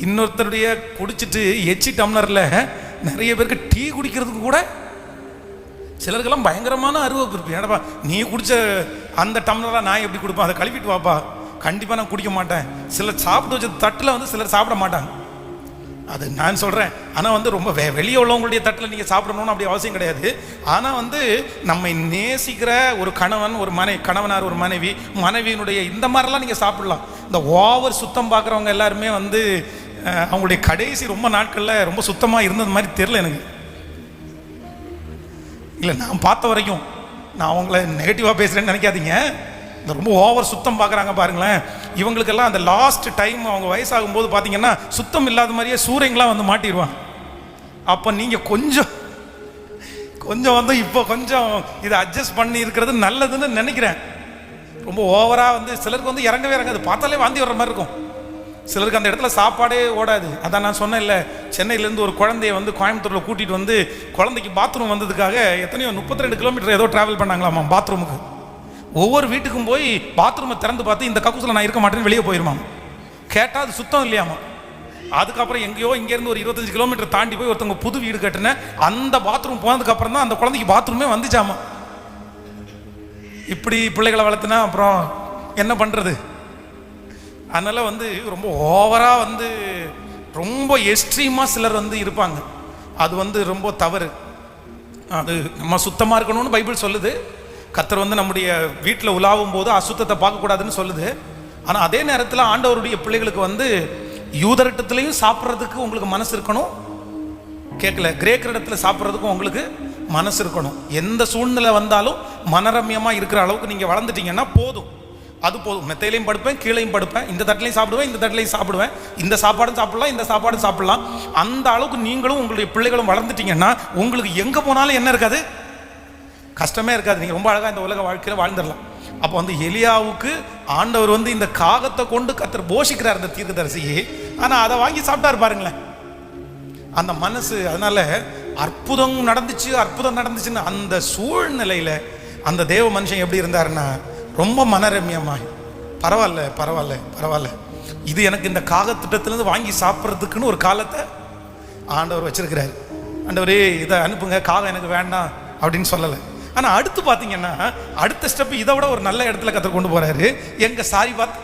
இன்னொருத்தருடைய குடிச்சிட்டு எச்சி டம்ளரில் நிறைய பேருக்கு டீ குடிக்கிறதுக்கு கூட சிலருக்கெல்லாம் பயங்கரமான அருவப்பு இருப்பேன். ஏடப்பா நீ குடிச்ச அந்த டம்ளராக நான் எப்படி கொடுப்பேன், அதை கழுவிட்டு வாப்பா. கண்டிப்பாக நான் குடிக்க மாட்டேன். சிலர் சாப்பிட்டு வச்ச தட்டில் வந்து சிலர் சாப்பிட மாட்டாங்க. அது நான் சொல்கிறேன். ஆனால் வந்து ரொம்ப வெளியே உள்ளவங்களுடைய தட்டில் நீங்கள் சாப்பிடணும்னு அப்படி அவசியம் கிடையாது. ஆனால் வந்து நம்மை நேசிக்கிற ஒரு கணவன், ஒரு கணவனார், ஒரு மனைவியினுடைய இந்த மாதிரிலாம் நீங்கள் சாப்பிடலாம். இந்த ஓவர் சுத்தம் பார்க்குறவங்க எல்லாருமே வந்து அவங்களுடைய கடைசி ரொம்ப நாட்களில் ரொம்ப சுத்தமாக இருந்தது மாதிரி தெரில எனக்கு. இல்லை, நான் பார்த்த வரைக்கும், நான் அவங்கள நெகட்டிவாக பேசுகிறேன்னு நினைக்காதீங்க. இந்த ரொம்ப ஓவர் சுத்தம் பார்க்குறாங்க பாருங்களேன், இவங்களுக்கெல்லாம் அந்த லாஸ்ட் டைம் அவங்க வயசாகும்போது பார்த்தீங்கன்னா சுத்தம் இல்லாத மாதிரியே சூரியங்களாம் வந்து மாட்டிடுவாங்க. அப்போ நீங்கள் கொஞ்சம் வந்து இப்போ கொஞ்சம் இதை அட்ஜஸ்ட் பண்ணி இருக்கிறது நல்லதுன்னு நினைக்கிறேன். ரொம்ப ஓவராக வந்து சிலருக்கு வந்து இறங்கவே இறங்காது, பார்த்தாலே வாந்தி வர்ற மாதிரி இருக்கும். சிலருக்கு அந்த இடத்துல சாப்பாடே ஓடாது. அதான் நான் சொன்னேன் இல்லை, சென்னையிலேருந்து ஒரு குழந்தைய வந்து கோயம்புத்தூரில் கூட்டிகிட்டு வந்து குழந்தைக்கு பாத்ரூம் வந்ததுக்காக எத்தனையோ 32 கிலோமீட்டர் ஏதோ ட்ராவல் பண்ணாங்களாமா பாத்ரூமுக்கு. ஒவ்வொரு வீட்டுக்கும் போய் பாத்ரூமை திறந்து பார்த்து இந்த கக்கூசில் நான் இருக்க மாட்டேன்னு வெளியே போயிருமாம். கேட்டால் அது சுத்தம் இல்லையாமா. அதுக்கப்புறம் எங்கேயோ இங்கேருந்து ஒரு 25 கிலோமீட்டர் தாண்டி போய் ஒருத்தவங்க புது வீடு கட்டினேன், அந்த பாத்ரூம் போனதுக்கப்புறம் தான் அந்த குழந்தைக்கு பாத்ரூமே வந்துச்சாமா. இப்படி பிள்ளைகளை வளர்த்துனா அப்புறம் என்ன பண்ணுறது? அதனால் வந்து ரொம்ப ஓவராக வந்து ரொம்ப எக்ஸ்ட்ரீமாக சிலர் வந்து இருப்பாங்க. அது வந்து ரொம்ப தவறு. அது நம்ம சுத்தமாக இருக்கணும்னு பைபிள் சொல்லுது. கர்த்தர் வந்து நம்முடைய வீட்டில் உலாவும் போது அசுத்தத்தை பார்க்கக்கூடாதுன்னு சொல்லுது. ஆனால் அதே நேரத்தில் ஆண்டவருடைய பிள்ளைகளுக்கு வந்து யூதரிடத்துலையும் சாப்பிட்றதுக்கு உங்களுக்கு மனசு இருக்கணும். கேட்கல, கிரேக்கரிடத்தில் சாப்பிட்றதுக்கும் உங்களுக்கு மனசு இருக்கணும். எந்த சூழ்நிலை வந்தாலும் மனரம்யமாக இருக்கிற அளவுக்கு நீங்கள் வளர்ந்துட்டீங்கன்னா போதும், அது போதும். மெத்தையிலையும் படுப்பேன், கீழையும் படுப்பேன், இந்த தட்டிலையும் சாப்பிடுவேன், இந்த தட்டிலையும் சாப்பிடுவேன், இந்த சாப்பாடும் சாப்பிடலாம், இந்த சாப்பாடும் சாப்பிடலாம். அந்த அளவுக்கு நீங்களும் உங்களுடைய பிள்ளைகளும் வளர்ந்துட்டீங்கன்னா உங்களுக்கு எங்கே போனாலும் என்ன இருக்காது, கஷ்டமே இருக்காது. நீங்கள் ரொம்ப அழகாக இந்த உலக வாழ்க்கையில் வாழ்ந்துடலாம். அப்போ வந்து எலியாவுக்கு ஆண்டவர் வந்து இந்த காகத்தை கொண்டு கர்த்தர் போஷிக்கிறார் இந்த தீர்க்கதரிசியை. ஆனால் அதை வாங்கி சாப்பிட்டாரு பாருங்களேன், அந்த மனசு. அதனால அற்புதம் நடந்துச்சுன்னு அந்த சூழ்நிலையில் அந்த தேவ மனுஷன் எப்படி இருந்தாருன்னா ரொம்ப மனரம்யமாய், பரவாயில்ல, இது எனக்கு இந்த காகத்திட்டத்திலேருந்து வாங்கி சாப்பிட்றதுக்குன்னு ஒரு காலத்தை ஆண்டவர் வச்சிருக்கிறார். ஆண்டவரே இதை அனுப்புங்க, காகம் எனக்கு வேண்டாம் அப்படின்னு சொல்லலை. ஆனால் அடுத்து பார்த்தீங்கன்னா அடுத்த ஸ்டெப் இதை விட ஒரு நல்ல இடத்துல கர்த்தர் கொண்டு போகிறாரு. எங்கள் சாரி பார்த்து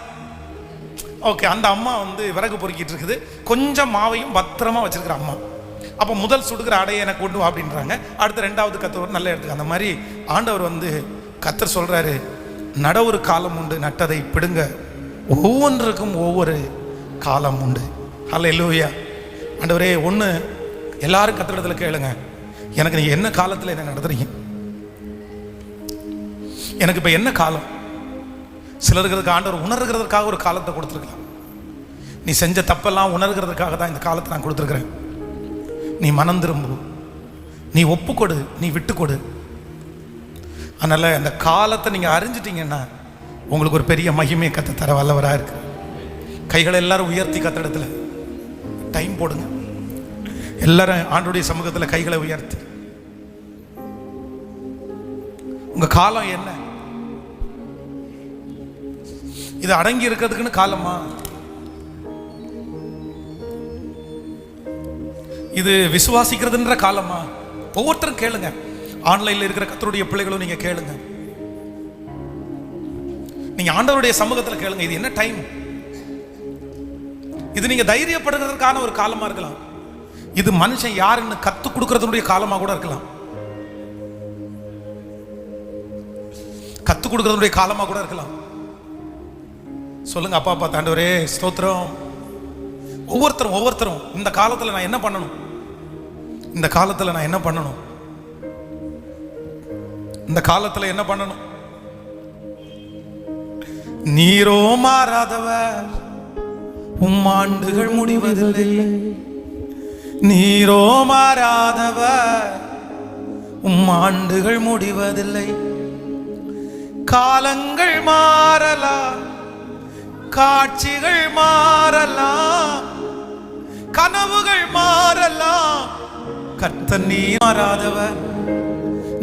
ஓகே, அந்த அம்மா வந்து விறகு பொறுக்கிட்டு இருக்குது, கொஞ்சம் மாவையும் பத்திரமா வச்சிருக்கிற அம்மா. அப்போ முதல் சுடுகிற அடையை எனக்கு கொண்டு வா அப்படின்றாங்க. அடுத்த ரெண்டாவது கர்த்தர் ஒரு நல்ல இடத்துக்கு. அந்த மாதிரி ஆண்டவர் வந்து கர்த்தர் சொல்கிறாரு, நட ஒரு காலம் உண்டு, நட்டதை பிடுங்க, ஒவ்வொன்றுக்கும் ஒவ்வொரு காலம் உண்டு. ஹல்லேலூயா. ஆண்டவரே, ஒன்று எல்லாரும் கர்த்தரிடத்துல கேளுங்க, எனக்கு நீங்கள் என்ன காலத்தில் என்ன நடத்துறீங்க, எனக்கு இப்போ என்ன காலம். சிலருக்கு ஆண்டவர் உணர்கிறதுக்காக ஒரு காலத்தை கொடுத்துருக்கலாம். நீ செஞ்ச தப்பெல்லாம் உணர்கிறதுக்காக தான் இந்த காலத்தை நான் கொடுத்துருக்குறேன். நீ மனம் திரும்பு, நீ ஒப்புக்கொடு, நீ விட்டுக்கொடு. அதனால் அந்த காலத்தை நீங்கள் அறிஞ்சிட்டிங்கன்னா உங்களுக்கு ஒரு பெரிய மகிமையை கத்த தர வல்லவராக இருக்கு. கைகளை எல்லாரும் உயர்த்தி கத்திடத்துல டைம் போடுங்க. எல்லாரும் ஆண்டவருடைய சமூகத்தில் கைகளை உயர்த்தி, உங்கள் காலம் என்ன? இது அடங்கி இருக்கிறதுக்குன்னு காலமா? இது விசுவாசிக்கிறதுன்ற காலமா? ஒவ்வொருத்தரும் கேளுங்க. ஆன்லைன்ல இருக்கிற கர்த்தருடைய பிள்ளைகளும் நீங்க கேளுங்க. நீங்க ஆண்டவருடைய சமூகத்தில் கேளுங்க, இது என்ன டைம்? இது நீங்க தைரியப்படுகிறதுக்கான ஒரு காலமா இருக்கலாம். இது மனுஷன் யாருன்னு கத்து கொடுக்கறதுடைய காலமா கூட இருக்கலாம். கத்து கொடுக்கறதுடைய காலமா கூட இருக்கலாம். சொல்லுங்க, அப்பா ஆண்டவரே ஸ்தோத்திரம். ஒவ்வொருத்தரும் இந்த காலத்தில் நான் என்ன பண்ணணும், இந்த காலத்தில் நான் என்ன பண்ணணும், இந்த காலத்தில் என்ன பண்ணணும்? நீரோ மாறாதவர், உம் ஆண்டுகள் முடிவதில்லை, நீரோ மாறாதவர், ஆண்டுகள் முடிவதில்லை. காலங்கள் மாறலாம், காட்சிகள் மாறலாம், கனவுகள் மாறலாம். கர்த்தர் நீர் மாறாதவர்,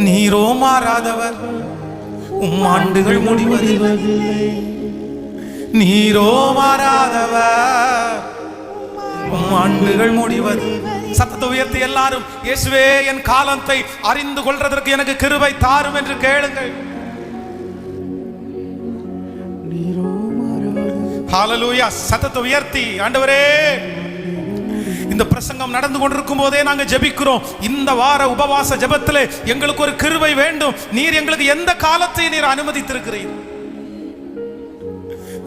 நீரோ மாறாதவர், ஆண்டுகள் முடிவதில்லை. நீரோ மாறாதவர், ஆண்டுகள் முடிவது. சத்தத்தை உயர்த்தி எல்லாரும், இயேசுவே என் காலத்தை அறிந்து கொள்றதற்கு எனக்கு கிருபை தாரும் என்று கேளுங்கள். ஹalleluya. சத்தத்தை உயர்த்தி, ஆண்டவரே இந்த பிரசங்கம் நடந்து கொண்டிருக்கும் போதே நாங்க ஜெபிக்கிறோம். இந்த வார உபவாச ஜெபத்திலே எங்களுக்கு ஒரு கிருபை வேண்டும். நீர் எங்களுக்கு எந்த காலத்தை நீர் அனுமதித்திருக்கிறீர்?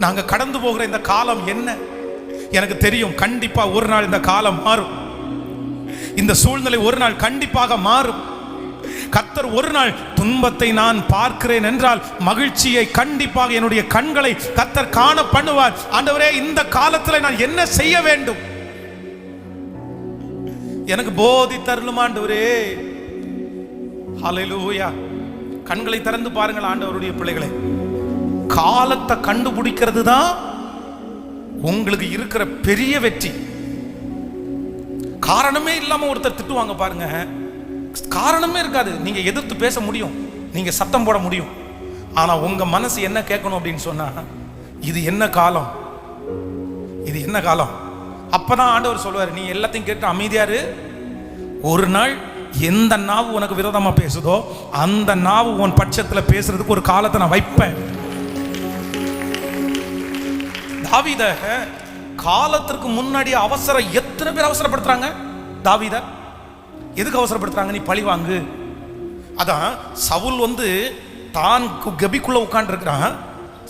நாங்க கடந்து போகிற இந்த காலம் என்ன? எனக்கு தெரியும், கண்டிப்பா ஒரு நாள் இந்த காலம் மாறும். இந்த சூழ்நிலை ஒரு நாள் கண்டிப்பாக மாறும். கர்த்தர் ஒரு நாள் துன்பத்தை நான் பார்க்கிறேன் என்றால் மகிழ்ச்சியை கண்டிப்பாக என்னுடைய கண்களை கர்த்தர் காண பண்ணுவார். ஆண்டவரே இந்த காலத்தில் நான் என்ன செய்ய வேண்டும்? எனக்கு போதி தருளும் ஆண்டவரே. ஹல்லேலூயா. கண்களை திறந்து பாருங்கள் ஆண்டவருடைய பிள்ளைகளை. காலத்தை கண்டுபிடிக்கிறது தான் உங்களுக்கு இருக்கிற பெரிய வெற்றி. காரணமே இல்லாம ஒருத்தர் திட்டுவாங்க பாருங்க, காரணமே இருக்காது. நீங்க எதிர்த்து பேச முடியும், நீங்க சத்தம் போட முடியும். ஆனா உங்க மனசு என்ன கேட்கணும் அப்படின்னு சொன்னா, இது என்ன காலம், இது என்ன காலம். அப்பதான் ஆண்டவர் சொல்லுவார், நீ எல்லாத்தையும் கேட்டு அமைதியாரு. ஒரு நாள் எந்த நாவு உனக்கு விரோதமா பேசுதோ அந்த நாவு உன் பட்சத்துல பேசுறதுக்கு ஒரு காலத்தை நான் வைப்பேன். தாவீத காலத்திற்கு முன்னாடி அவசரம் எத்தனை பேர் அவசரப்படுத்துறாங்க? தாவீத எதுக்கு அவசரப்படுத்துறாங்க? நீ பழி வாங்கு. அதான் சவுல் தான் கபிக்குள்ள உட்கார்ந்து இருக்கிறான்.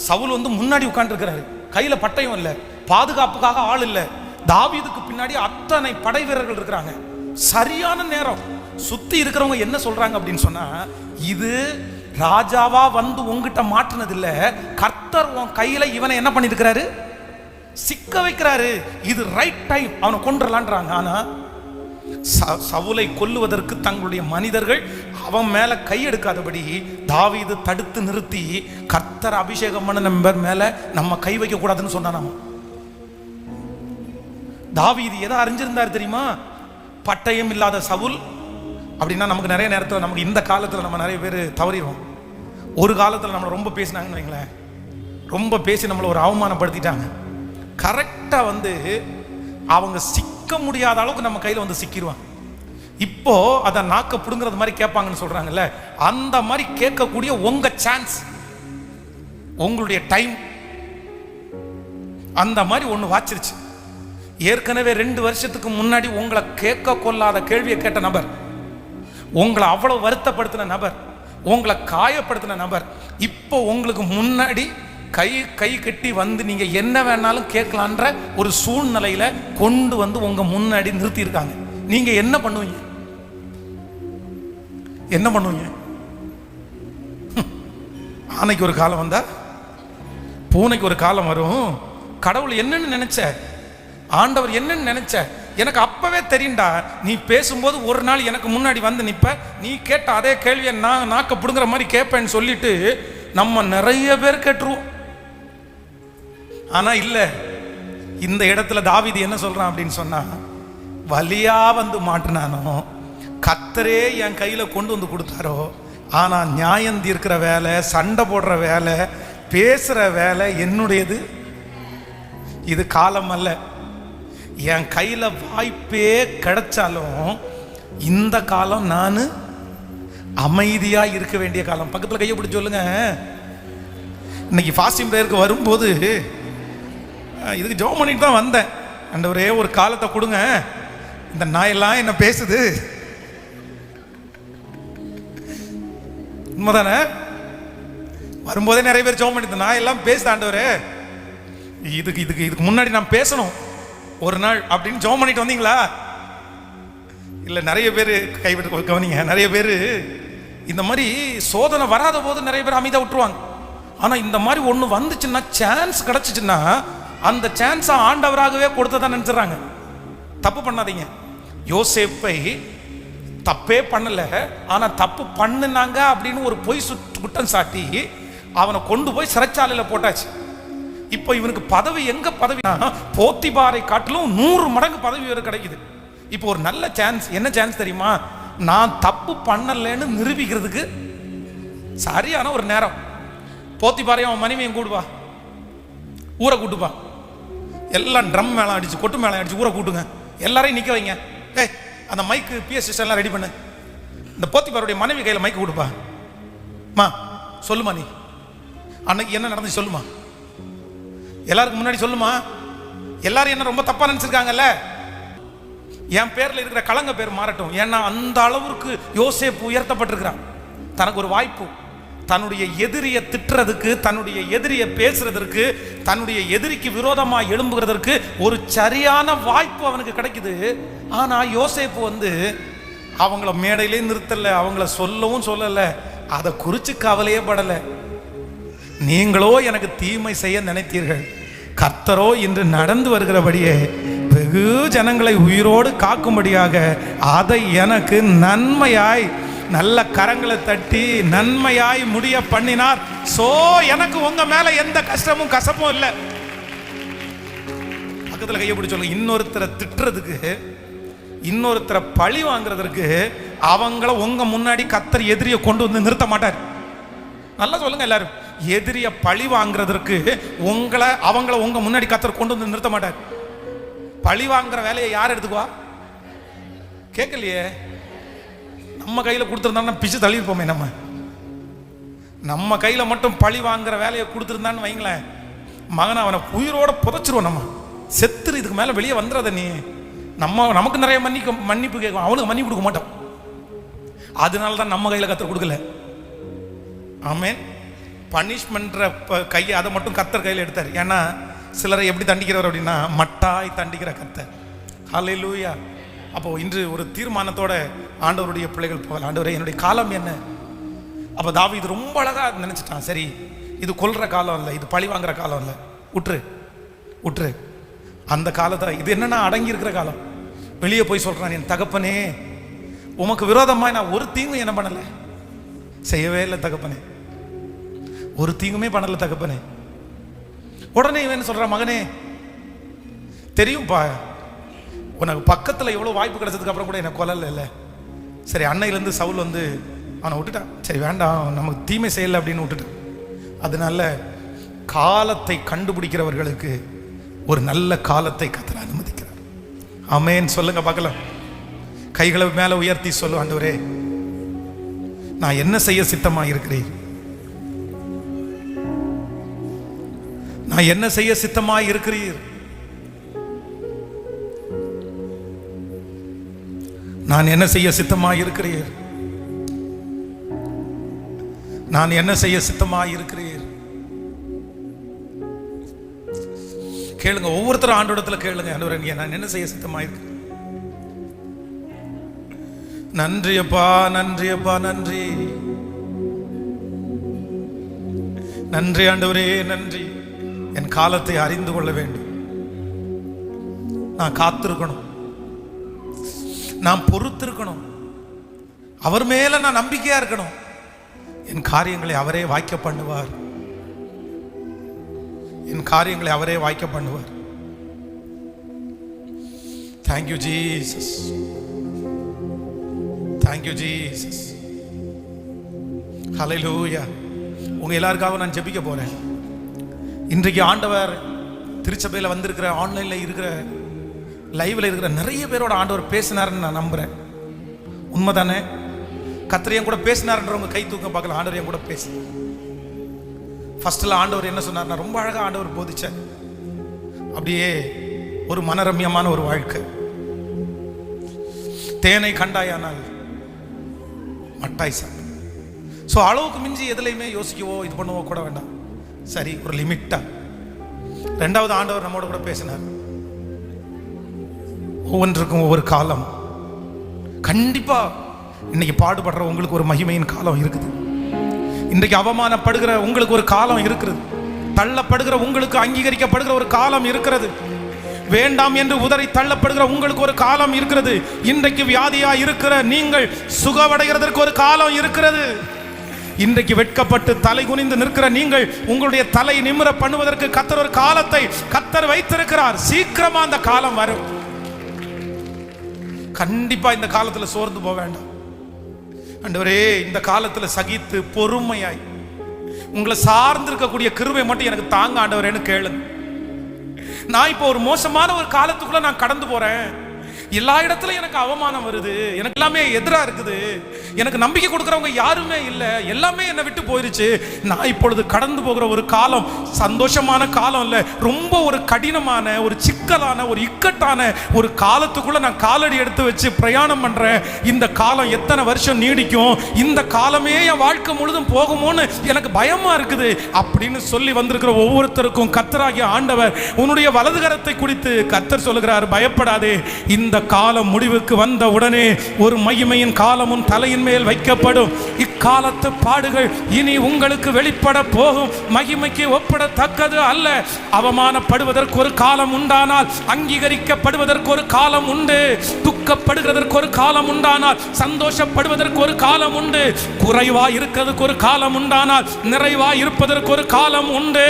சவுல் முன்னாடி உட்கார்ந்து இருக்கிறாரு. கையில பட்டயம் இல்லை, பாதுகாப்புக்காக ஆள் இல்லை. தாவீதுக்கு பின்னாடி அத்தனை படை வீரர்கள் இருக்கிறாங்க. சரியான நேரம். சுத்தி இருக்கிறவங்க என்ன சொல்றாங்க அப்படின்னு சொன்னா, இது ராஜாவா உங்ககிட்ட மாட்டினது இல்ல, கர்த்தர் உன் கையில இவனை என்ன பண்ணிட்டு இருக்கிறாரு, சிக்க வைக்கிறாரு. இது ரைட் டைம், அவனை கொன்றலான்றாங்க. ஆனா சவுலை கொல்லுவதற்கு தங்களுடைய மனிதர்கள் அவன் மேல கையெடுக்காதபடி தாவீது தடுத்து நிறுத்தி, கர்த்தர் அபிஷேகம் பண்ண நம்பர் மேல நம்ம கை வைக்க கூடாதுன்னு சொன்னான். தாவீது எதை அறிஞ்சிருந்தார் தெரியுமா? பட்டயம் இல்லாத சவுல் அப்படின்னா நமக்கு நிறைய நேரத்தில், நமக்கு இந்த காலத்தில் நம்ம நிறைய பேர் தவறிடுவோம். ஒரு காலத்தில் நம்மளை ரொம்ப பேசினாங்கன்னு வைங்களேன், ரொம்ப பேசி நம்மளை ஒரு அவமானப்படுத்திட்டாங்க. கரெக்டாக அவங்க சிக்க முடியாத அளவுக்கு நம்ம கையில் சிக்கிடுவாங்க. இப்போ அதை நாக்க பிடுங்கிறது மாதிரி கேட்பாங்கன்னு சொல்றாங்கல்ல, அந்த மாதிரி கேட்கக்கூடிய உங்க சான்ஸ், உங்களுடைய டைம் அந்த மாதிரி ஒன்று வாச்சிருச்சு. ஏற்கனவே 2 வருஷத்துக்கு முன்னாடி உங்களை கேட்க கொள்ளாத கேள்வியை கேட்ட நபர், உங்களை அவ்வளவு வருத்தப்படுத்தின நபர், உங்களை காயப்படுத்தின நபர், இப்போ உங்களுக்கு முன்னாடி கை கட்டி நீங்க என்ன வேணாலும் கேட்கலான்ற ஒரு சூழ்நிலையில கொண்டு உங்க முன்னாடி நிறுத்தி இருக்காங்க. நீங்க என்ன பண்ணுவீங்க? என்ன பண்ணுவீங்க? ஆனைக்கு ஒரு காலம் வந்தா பூனைக்கு ஒரு காலம் வரும். கடவுள் என்னன்னு நினைச்ச, ஆண்டவர் என்னன்னு நினைச்ச, எனக்கு அப்பவே தெரியும்டா. நீ பேசும்போது ஒரு நாள் எனக்கு முன்னாடி நிப்ப, நீ கேட்ட அதே கேள்வியை நான் நாக்க புடுங்குற மாதிரி கேட்பேன்னு சொல்லிட்டு நம்ம நிறைய பேர் கேட்டுருவோம். ஆனா இல்ல, இந்த இடத்துல தாவீது என்ன சொல்றான் அப்படின்னு சொன்னா, வலியா மாட்டினானோ கர்த்தரே என் கையில கொண்டு கொடுத்தாரோ, ஆனா நியாயம் தீர்க்கிற வேலை, சண்டை போடுற வேலை, பேசுற வேலை என்னுடையது. இது காலம் அல்ல. என் கையில வாய்ப்பே கிடைச்சாலும் இந்த காலம் நான் அமைதியா இருக்க வேண்டிய காலம். பக்கத்துல கையை பிடிச்சு சொல்லுங்க. இன்னைக்கு ஃபாஸ்டிங் பிரேயருக்கு வரும்போது இதுக்கு ஜெபம் பண்ணிட்டு தான் வந்தேன். ஆண்டவரே ஒரு காலத்தை கொடுங்க, இந்த நாயெல்லாம் என்ன பேசுது. உண்மைதானே? வரும்போதே நிறைய பேர் ஜெபம் பண்ணிட்டு, நாயெல்லாம் பேசுது ஆண்டவரே, இதுக்கு முன்னாடி நான் பேசணும் ஒரு நாள் அப்படின்னு ஜெபம் பண்ணிட்டு வந்தீங்களா? இல்ல நிறைய பேர் கைவிட்டு கவனிங்க. நிறைய பேர் இந்த மாதிரி சோதனை வராத போது நிறைய பேர் அமைதியா விட்டுருவாங்க. ஆனா இந்த மாதிரி ஒண்ணு வந்துச்சுன்னா, சான்ஸ் கிடைச்சிச்சுன்னா, அந்த சான்ஸை ஆண்டவராகவே கொடுத்ததான் நினைச்சிடறாங்க. தப்பு பண்ணாதீங்க. யோசேப்பை தப்பே பண்ணல, ஆனா தப்பு பண்ணுனாங்க அப்படின்னு ஒரு பொய் குற்றம் சாட்டி அவனை கொண்டு போய் சிறைச்சாலையில போட்டாச்சு. இப்போ இவனுக்கு பதவி எங்க பதவினா போத்திபாரை காட்டிலும் 100 மடங்கு பதவி வேறு கிடைக்குது. இப்போ ஒரு நல்ல சான்ஸ். என்ன சான்ஸ் தெரியுமா? நான் தப்பு பண்ணலன்னு நிரூபிக்கிறதுக்கு சரியான ஒரு நேரம். போத்திபாரையும் அவன் மனைவியும் கூடுவா, ஊரை கூட்டுப்பா, எல்லாம் ட்ரம் மேளம் அடிச்சு கொட்டு மேளம் அடிச்சு ஊரை கூட்டுங்க, எல்லாரையும் நிக்க வைங்க. ஏய், அந்த மைக்கு பிஎஸ் சிஸ்டம் எல்லாம் ரெடி பண்ணு. இந்த போத்திபாருடைய மனைவி கையில் மைக்கு கொடுப்பா. மா சொல்லுமா, நீ அன்னைக்கு என்ன நடந்துச்சு சொல்லுமா, எல்லாருக்கும் முன்னாடி சொல்லுமா. எல்லாரும் என்ன ரொம்ப தப்பா நினைச்சிருக்காங்கல்ல, என் பேர்ல இருக்கிற கலங்க பேர் மாறட்டும். ஏன்னா அந்த அளவுக்கு யோசேப்பு உயர்த்தப்பட்டிருக்கிறான். தனக்கு ஒரு வாய்ப்பு, தன்னுடைய எதிரியை திட்டுறதுக்கு, தன்னுடைய எதிரியை பேசுறதற்கு, தன்னுடைய எதிரிக்கு விரோதமா எழும்புகிறதற்கு ஒரு சரியான வாய்ப்பு அவனுக்கு கிடைக்குது. ஆனா யோசேப்பு அவங்கள மேடையிலே நிறுத்தல, அவங்கள சொல்லவும் சொல்லல, அதை குறிச்சு கவலையே படல. நீங்களோ எனக்கு தீமை செய்ய நினைத்தீர்கள், கர்த்தரோ இன்று நடந்து வருகிறபடியே வெகு ஜனங்களை உயிரோடு காக்கும்படியாக அதை எனக்கு நன்மையாய், நல்ல கரங்களை தட்டி நன்மையாய் முடிய பண்ணினார். சோ எனக்கு உங்க மேல எந்த கஷ்டமும் கசப்பும் இல்லை. பக்கத்துல கையை பிடிச்சு சொல்லுங்க, இன்னொருத்தரை திட்டுறதுக்கு, இன்னொருத்தரை பழி வாங்குறதுக்கு அவங்கள உங்க முன்னாடி கர்த்தர் எதிரியை கொண்டு வந்து நிறுத்த மாட்டார். நல்லா சொல்லுங்க எல்லாரும், எதிரிய பழி வாங்குறதற்கு அவங்கள உங்க முன்னாடி கர்த்தர் கொண்டு வந்து நிறுத்த மாட்டார். பழி வாங்குற வேலையை யார் எடுத்துக்குவா? கேட்கலையே. நம்ம கையில கொடுத்துருந்தா பிச்சு தள்ளியிருப்போமே. நம்ம கையில மட்டும் பழி வாங்குற வேலையை கொடுத்துருந்தான்னு வைங்களேன், மகனை அவனை உயிரோட புதைச்சிருவோம். நம்ம செத்துரு, இதுக்கு மேல வெளியே வந்துடாத நீ. நமக்கு நிறைய மன்னிப்பு கேட்கும், அவனுக்கு மன்னிப்பு கொடுக்க மாட்டோம். அதனால தான் நம்ம கையில கர்த்தர் கொடுக்கல. ஆமென். பனிஷ்மெண்ட் கையை அதை மட்டும் கர்த்தர் கையில் எடுத்தார். ஏன்னா சிலரை எப்படி தண்டிக்கிறவர் அப்படின்னா மட்டாய் தண்டிக்கிற கர்த்தர். ஹல்லேலூயா. அப்போ இன்று ஒரு தீர்மானத்தோட ஆண்டவருடைய பிள்ளைகள் போகலாம். ஆண்டவரே, என்னுடைய காலம் என்ன? அப்போ தாவீது ரொம்ப அழகா நினைச்சிட்டான். சரி, இது கொல்ற காலம் இல்லை, இது பழி வாங்குற காலம் இல்லை, உற்று அந்த காலத்தை, இது என்னன்னா அடங்கி இருக்கிற காலம். வெளியே போய் சொல்றான், என் தகப்பனே, உமக்கு விரோதமா நான் ஒரு தீங்கும் என்ன பண்ணல, செய்யவே இல்லை தகப்பனே, ஒரு தீங்குமே பண்ணல தகப்பனே. உடனே இவன் சொல்ற, மகனே தெரியும்பா, உனக்கு பக்கத்தில் எவ்வளோ வாய்ப்பு கிடைச்சதுக்கு அப்புறம் கூட எனக்கு கொல்லல இல்லை. சரி, அன்னையிலேருந்து சவுல் அவனை விட்டுட்டான். சரி வேண்டாம், நமக்கு தீமை செய்யலை அப்படின்னு விட்டுட்டான். அதனால காலத்தை கண்டுபிடிக்கிறவர்களுக்கு ஒரு நல்ல காலத்தை கர்த்தர் அனுமதிக்கிறார். ஆமென். சொல்லுங்க பார்க்கலாம். கைகளை மேலே உயர்த்தி சொல்லு, ஆண்டவரே, நான் என்ன செய்ய சித்தமாக இருக்கிறேன்? நான் என்ன செய்ய சித்தமாக இருக்கிறீர்? நான் என்ன செய்ய சித்தமாக இருக்கிறீர்? நான் என்ன செய்ய சித்தமாக இருக்கிறீர்? கேளுங்க, ஒவ்வொருத்தரும் ஆண்டோடத்துல கேளுங்க, ஆண்டவரே, நான் என்ன செய்ய சித்தமாக இருக்கிறேன்? நன்றி அப்பா, நன்றி அப்பா, நன்றி நன்றி ஆண்டவரே, நன்றி. என் காலத்தை அறிந்து கொள்ள வேண்டும். நான் காத்திருக்கணும், நான் பொறுத்திருக்கணும், அவர் மேல நான் நம்பிக்கையா இருக்கணும். என் காரியங்களை அவரே வாய்க்க பண்ணுவார். என் காரியங்களை அவரே வாய்க்க பண்ணுவார். Thank you Jesus, thank you Jesus. Hallelujah. உங்க எல்லாருக்காக நான் ஜெபிக்க போறேன். இன்றைக்கு ஆண்டவர் திருச்சபையில் வந்திருக்கிற, ஆன்லைன்ல இருக்கிற, லைவ்ல இருக்கிற நிறைய பேரோட ஆண்டவர் பேசினாருன்னு நான் நம்புறேன். உண்மைதானே? கர்த்தர் கூட பேசினாருன்றவங்க கை தூக்க பார்க்கலாம். ஆண்டவர் கூட பேச ஃபர்ஸ்ட்ல ஆண்டவர் என்ன சொன்னார்? ரொம்ப அழகா ஆண்டவர் போதிச்சார். அப்படியே ஒரு மனரம்யமான ஒரு வாழ்க்கை. தேனை கண்டாயானால் மட்டாய் சாப்பிடு. ஸோ அளவுக்கு மிஞ்சி எதுலையுமே யோசிக்கவோ இது பண்ணவோ கூட வேண்டாம். சரி, ஒரு லிமிட்டா. ரெண்டாவது ஆண்டவர் நம்மோட கூட பேசினார். ஒவ்வொன்றுக்கும் ஒவ்வொரு காலம். கண்டிப்பா இன்னைக்கு பாடுபடுற உங்களுக்கு ஒரு மகிமையின் காலம் இருக்குது. இன்றைக்கு அவமானப்படுகிற உங்களுக்கு ஒரு காலம் இருக்கிறது. தள்ளப்படுகிற உங்களுக்கு அங்கீகரிக்கப்படுகிற ஒரு காலம் இருக்கிறது. வேண்டாம் என்று உதறி தள்ளப்படுகிற உங்களுக்கு ஒரு காலம் இருக்கிறது. இன்றைக்கு வியாதியா இருக்கிற நீங்கள் சுகமடைகிறதற்கு ஒரு காலம் இருக்கிறது. இன்றைக்கு வெட்கப்பட்டு தலை குனிந்து நிற்கிற நீங்கள் உங்களுடைய தலை நிமிர பண்ணுவதற்கு கர்த்தர் ஒரு காலத்தை கர்த்தர் வைத்திருக்கிறார். சீக்கிரமா அந்த காலம் வரும். கண்டிப்பா இந்த காலத்துல சோர்ந்து போக வேண்டாம். ஆண்டவரே, இந்த காலத்துல சகித்து பொறுமையாய் உங்களை சார்ந்து இருக்கக்கூடிய கிருபை மட்டும் எனக்கு தாங்க ஆண்டவரேன்னு கேளுங்க. நான் இப்போ ஒரு மோசமான ஒரு காலத்துக்குள்ள நான் கடந்து போறேன். எல்லா இடத்துலயும் எனக்கு அவமானம் வருது, எனக்கு எல்லாமே எதிரா இருக்குது, எனக்கு நம்பிக்கை கொடுக்கறவங்க யாருமே இல்லை, எல்லாமே என்னை விட்டு போயிருச்சு. நான் இப்பொழுது கடந்து போகிற ஒரு காலம் சந்தோஷமான காலம் இல்லை, ரொம்ப ஒரு கடினமான ஒரு சிக்கலான ஒரு இக்கட்டான ஒரு காலத்துக்குள்ள நான் காலடி எடுத்து வச்சு பிரயாணம் பண்றேன். இந்த காலம் எத்தனை வருஷம் நீடிக்கும், இந்த காலமே என் வாழ்க்கை முழுதும் போகுமோன்னு எனக்கு பயமா இருக்குது அப்படின்னு சொல்லி வந்திருக்கிற ஒவ்வொருத்தருக்கும் கர்த்தராகிய ஆண்டவர் உன்னுடைய வலதுகரத்தை குறித்து கர்த்தர் சொல்லுகிறார், பயப்படாதே. இந்த காலம் முடிவுக்கு வந்த உடனே ஒரு மகிமையின் காலமும் தலையின் மேல் வைக்கப்படும். இக்காலத்து பாடுகள் இனி உங்களுக்கு வெளிப்பட போகும். மகிமைக்கு ஒப்பிடத்தக்கது அல்ல. அவமானப்படுவதற்கு ஒரு காலம் உண்டானால் அங்கீகரிக்கப்படுவதற்கு ஒரு காலம் உண்டு. துக்கப்படுகிறதற்கு ஒரு காலம் உண்டானால் சந்தோஷப்படுவதற்கு ஒரு காலம் உண்டு. குறைவா இருக்கிறதுக்கு ஒரு காலம் உண்டானால் நிறைவா இருப்பதற்கு ஒரு காலம் உண்டு.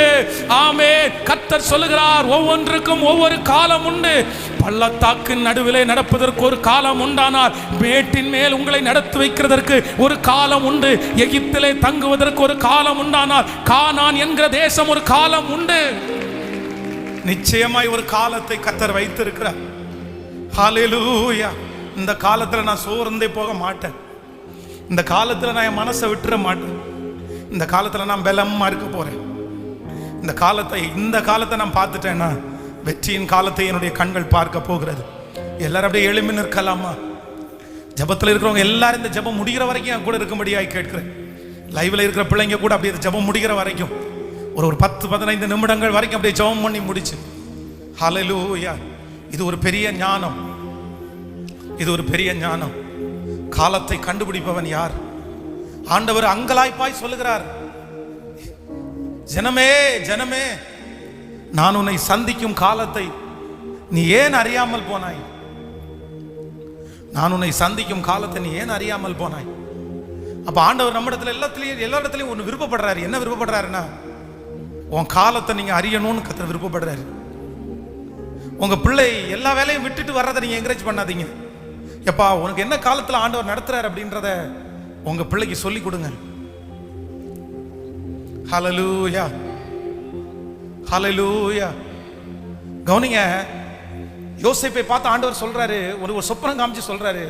ஆமென். கர்த்தர் சொல்லுகிறார், ஒவ்வொன்றுக்கும் ஒவ்வொரு காலம் உண்டு. பள்ளத்தாக்கின் நடுவிலே நடப்பதற்கு ஒரு காலம் உண்டானால் மேட்டின் மேல் உங்களை நடத்தி வைக்கிறதற்கு ஒரு காலம் உண்டு. எகிப்திலே தங்குவதற்கு ஒரு காலம் உண்டானால் கானான் என்கிற தேசம் ஒரு காலம் உண்டு. நிச்சயமாய் ஒரு காலத்தை கர்த்தர் வைத்திருக்கிறார். ஹல்லேலூயா. இந்த காலத்துல நான் சோர்ந்தே போக மாட்டேன். இந்த காலத்துல நான் என் மனசை விட்டுற மாட்டேன். இந்த காலத்துல நான் பலமா இருக்க போறேன். இந்த காலத்தை நான் பார்த்துட்டேன்னா வெற்றியின் காலத்தை என்னுடைய கண்கள் பார்க்க போகிறது. எல்லாரும் அப்படியே எழும்பி நிற்கலாமா? ஜபத்தில் இருக்கிறவங்க எல்லாரும் இந்த ஜபம் முடிகிற வரைக்கும் என் கூட இருக்கும்படியாய் கேட்கிறேன். லைவ்ல இருக்கிற பிள்ளைங்க கூட அப்படியே ஜபம் முடிகிற வரைக்கும் ஒரு 10-15 நிமிடங்கள் வரைக்கும் அப்படியே ஜபம் பண்ணி முடிச்சு. ஹல்லேலூயா. இது ஒரு பெரிய ஞானம். இது ஒரு பெரிய ஞானம். காலத்தை கண்டுபிடிப்பவன் யார்? ஆண்டவர் அங்கலாய்ப்பாய் சொல்லுகிறார், ஜனமே ஜனமே, நான் உன்னை சந்திக்கும் காலத்தை நீ ஏன் அறியாமல் போனாய்? நான் உன்னை சந்திக்கும் காலத்தை நீ ஏன் அறியாமல் போனாய்? அப்ப ஆண்டவர் நம்ம இடத்துல எல்லா இடத்துலயும் ஒன்று விருப்பப்படுறாரு. என்ன விருப்பப்படுறாருன்னா, உன் காலத்தை நீங்க அறியணும்னு கர்த்தர் விருப்பப்படுறாரு. உங்க பிள்ளை எல்லா வேலையும் விட்டுட்டு வர்றதை நீங்க என்கரேஜ் பண்ணாதீங்க. எப்பா, உனக்கு என்ன காலத்துல ஆண்டவர் நடத்துறாரு அப்படின்றத உங்க பிள்ளைக்கு சொல்லி கொடுங்க. ஹல்லேலூயா, ஹல்லேலூயா. கவனிங்க, யோசேப்பை பார்த்து ஆண்டவர் சொல்றாரு, ஒரு சொப்பனம் காமிச்சு சொல்றாரு,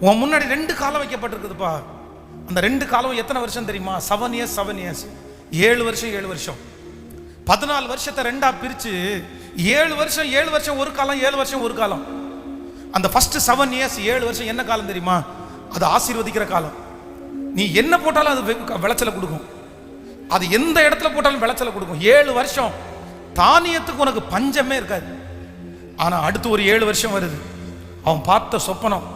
உன் முன்னாடி 2 காலம் வைக்கப்பட்டிருக்குதுப்பா. அந்த 2 காலம் எத்தனை வருஷம் தெரியுமா? 7 years 7 years, 7 வருஷம் 7 வருஷம். 14 வருஷத்தை 2ஆ பிரிச்சு 7 வருஷம் 7 வருஷம் ஒரு காலம், 7 வருஷம் ஒரு காலம். அந்த ஃபர்ஸ்ட் 7 years 7 வருஷம் என்ன காலம் தெரியுமா? அது ஆசீர்வதிக்கிற காலம். நீ என்ன போட்டாலும் அது விளைச்சலை கொடுக்கும். அது எந்த இடத்துல போட்டாலும் விளைச்சலை கொடுக்கும். 7 வருஷம் தானியத்துக்கு உனக்கு பஞ்சமே இருக்காது. ஆனா அடுத்து ஒரு 7 வருஷம் வருது. அவன் பார்த்த சொப்பனம்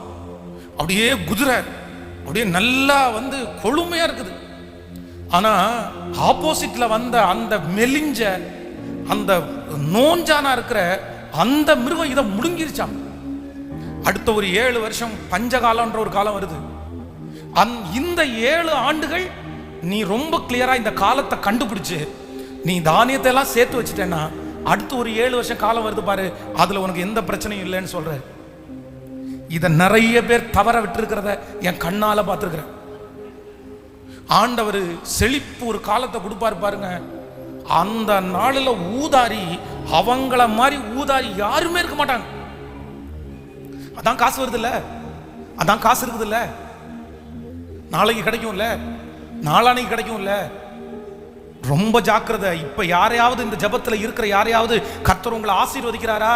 அப்படியே குதிரை அப்படியே நல்லா கொழுமையா இருக்குது. ஆனா ஆப்போசிட்ல வந்த அந்த மெலிஞ்ச அந்த நோஞ்சானா இருக்கிற அந்த மிருகம் இதை முடுங்கிருச்சான். அடுத்த ஒரு 7 வருஷம் பஞ்சகாலம்ன்ற ஒரு காலம் வருது. இந்த 7 ஆண்டுகள் நீ ரொம்ப கிளியரா இந்த காலத்தை கண்டுபிடிச்சு நீ தானியத்தை எல்லாம் சேர்த்து வச்சுட்டேன்னா அடுத்து ஒரு 7 வருஷம் காலம் வருது பாரு, அதுல உனக்கு எந்த பிரச்சனையும் இல்லைன்னு சொல்ற. இத நிறைய பேர் தவற விட்டு இருக்கிறத என் கண்ணால பார்த்துருக்கிறேன். ஆண்டவர் செழிப்பு ஒரு காலத்தை கொடுப்பாரு பாருங்க. அந்த நாளில் ஊதாரி அவங்கள மாதிரி ஊதாரி யாருமே இருக்க மாட்டாங்க. அதான் காசு வருது இல்ல, அதான் காசு இருக்குது இல்ல, நாளைக்கு கிடைக்கும்ல, நாளானைக்கு கிடைக்கும்ல. ரொம்ப ஜாக்கிரதை. இப்ப யாரையாவது இந்த ஜபத்துல இருக்கிற யாரையாவது கர்த்தர் உங்களை ஆசீர்வதிக்கிறாரா?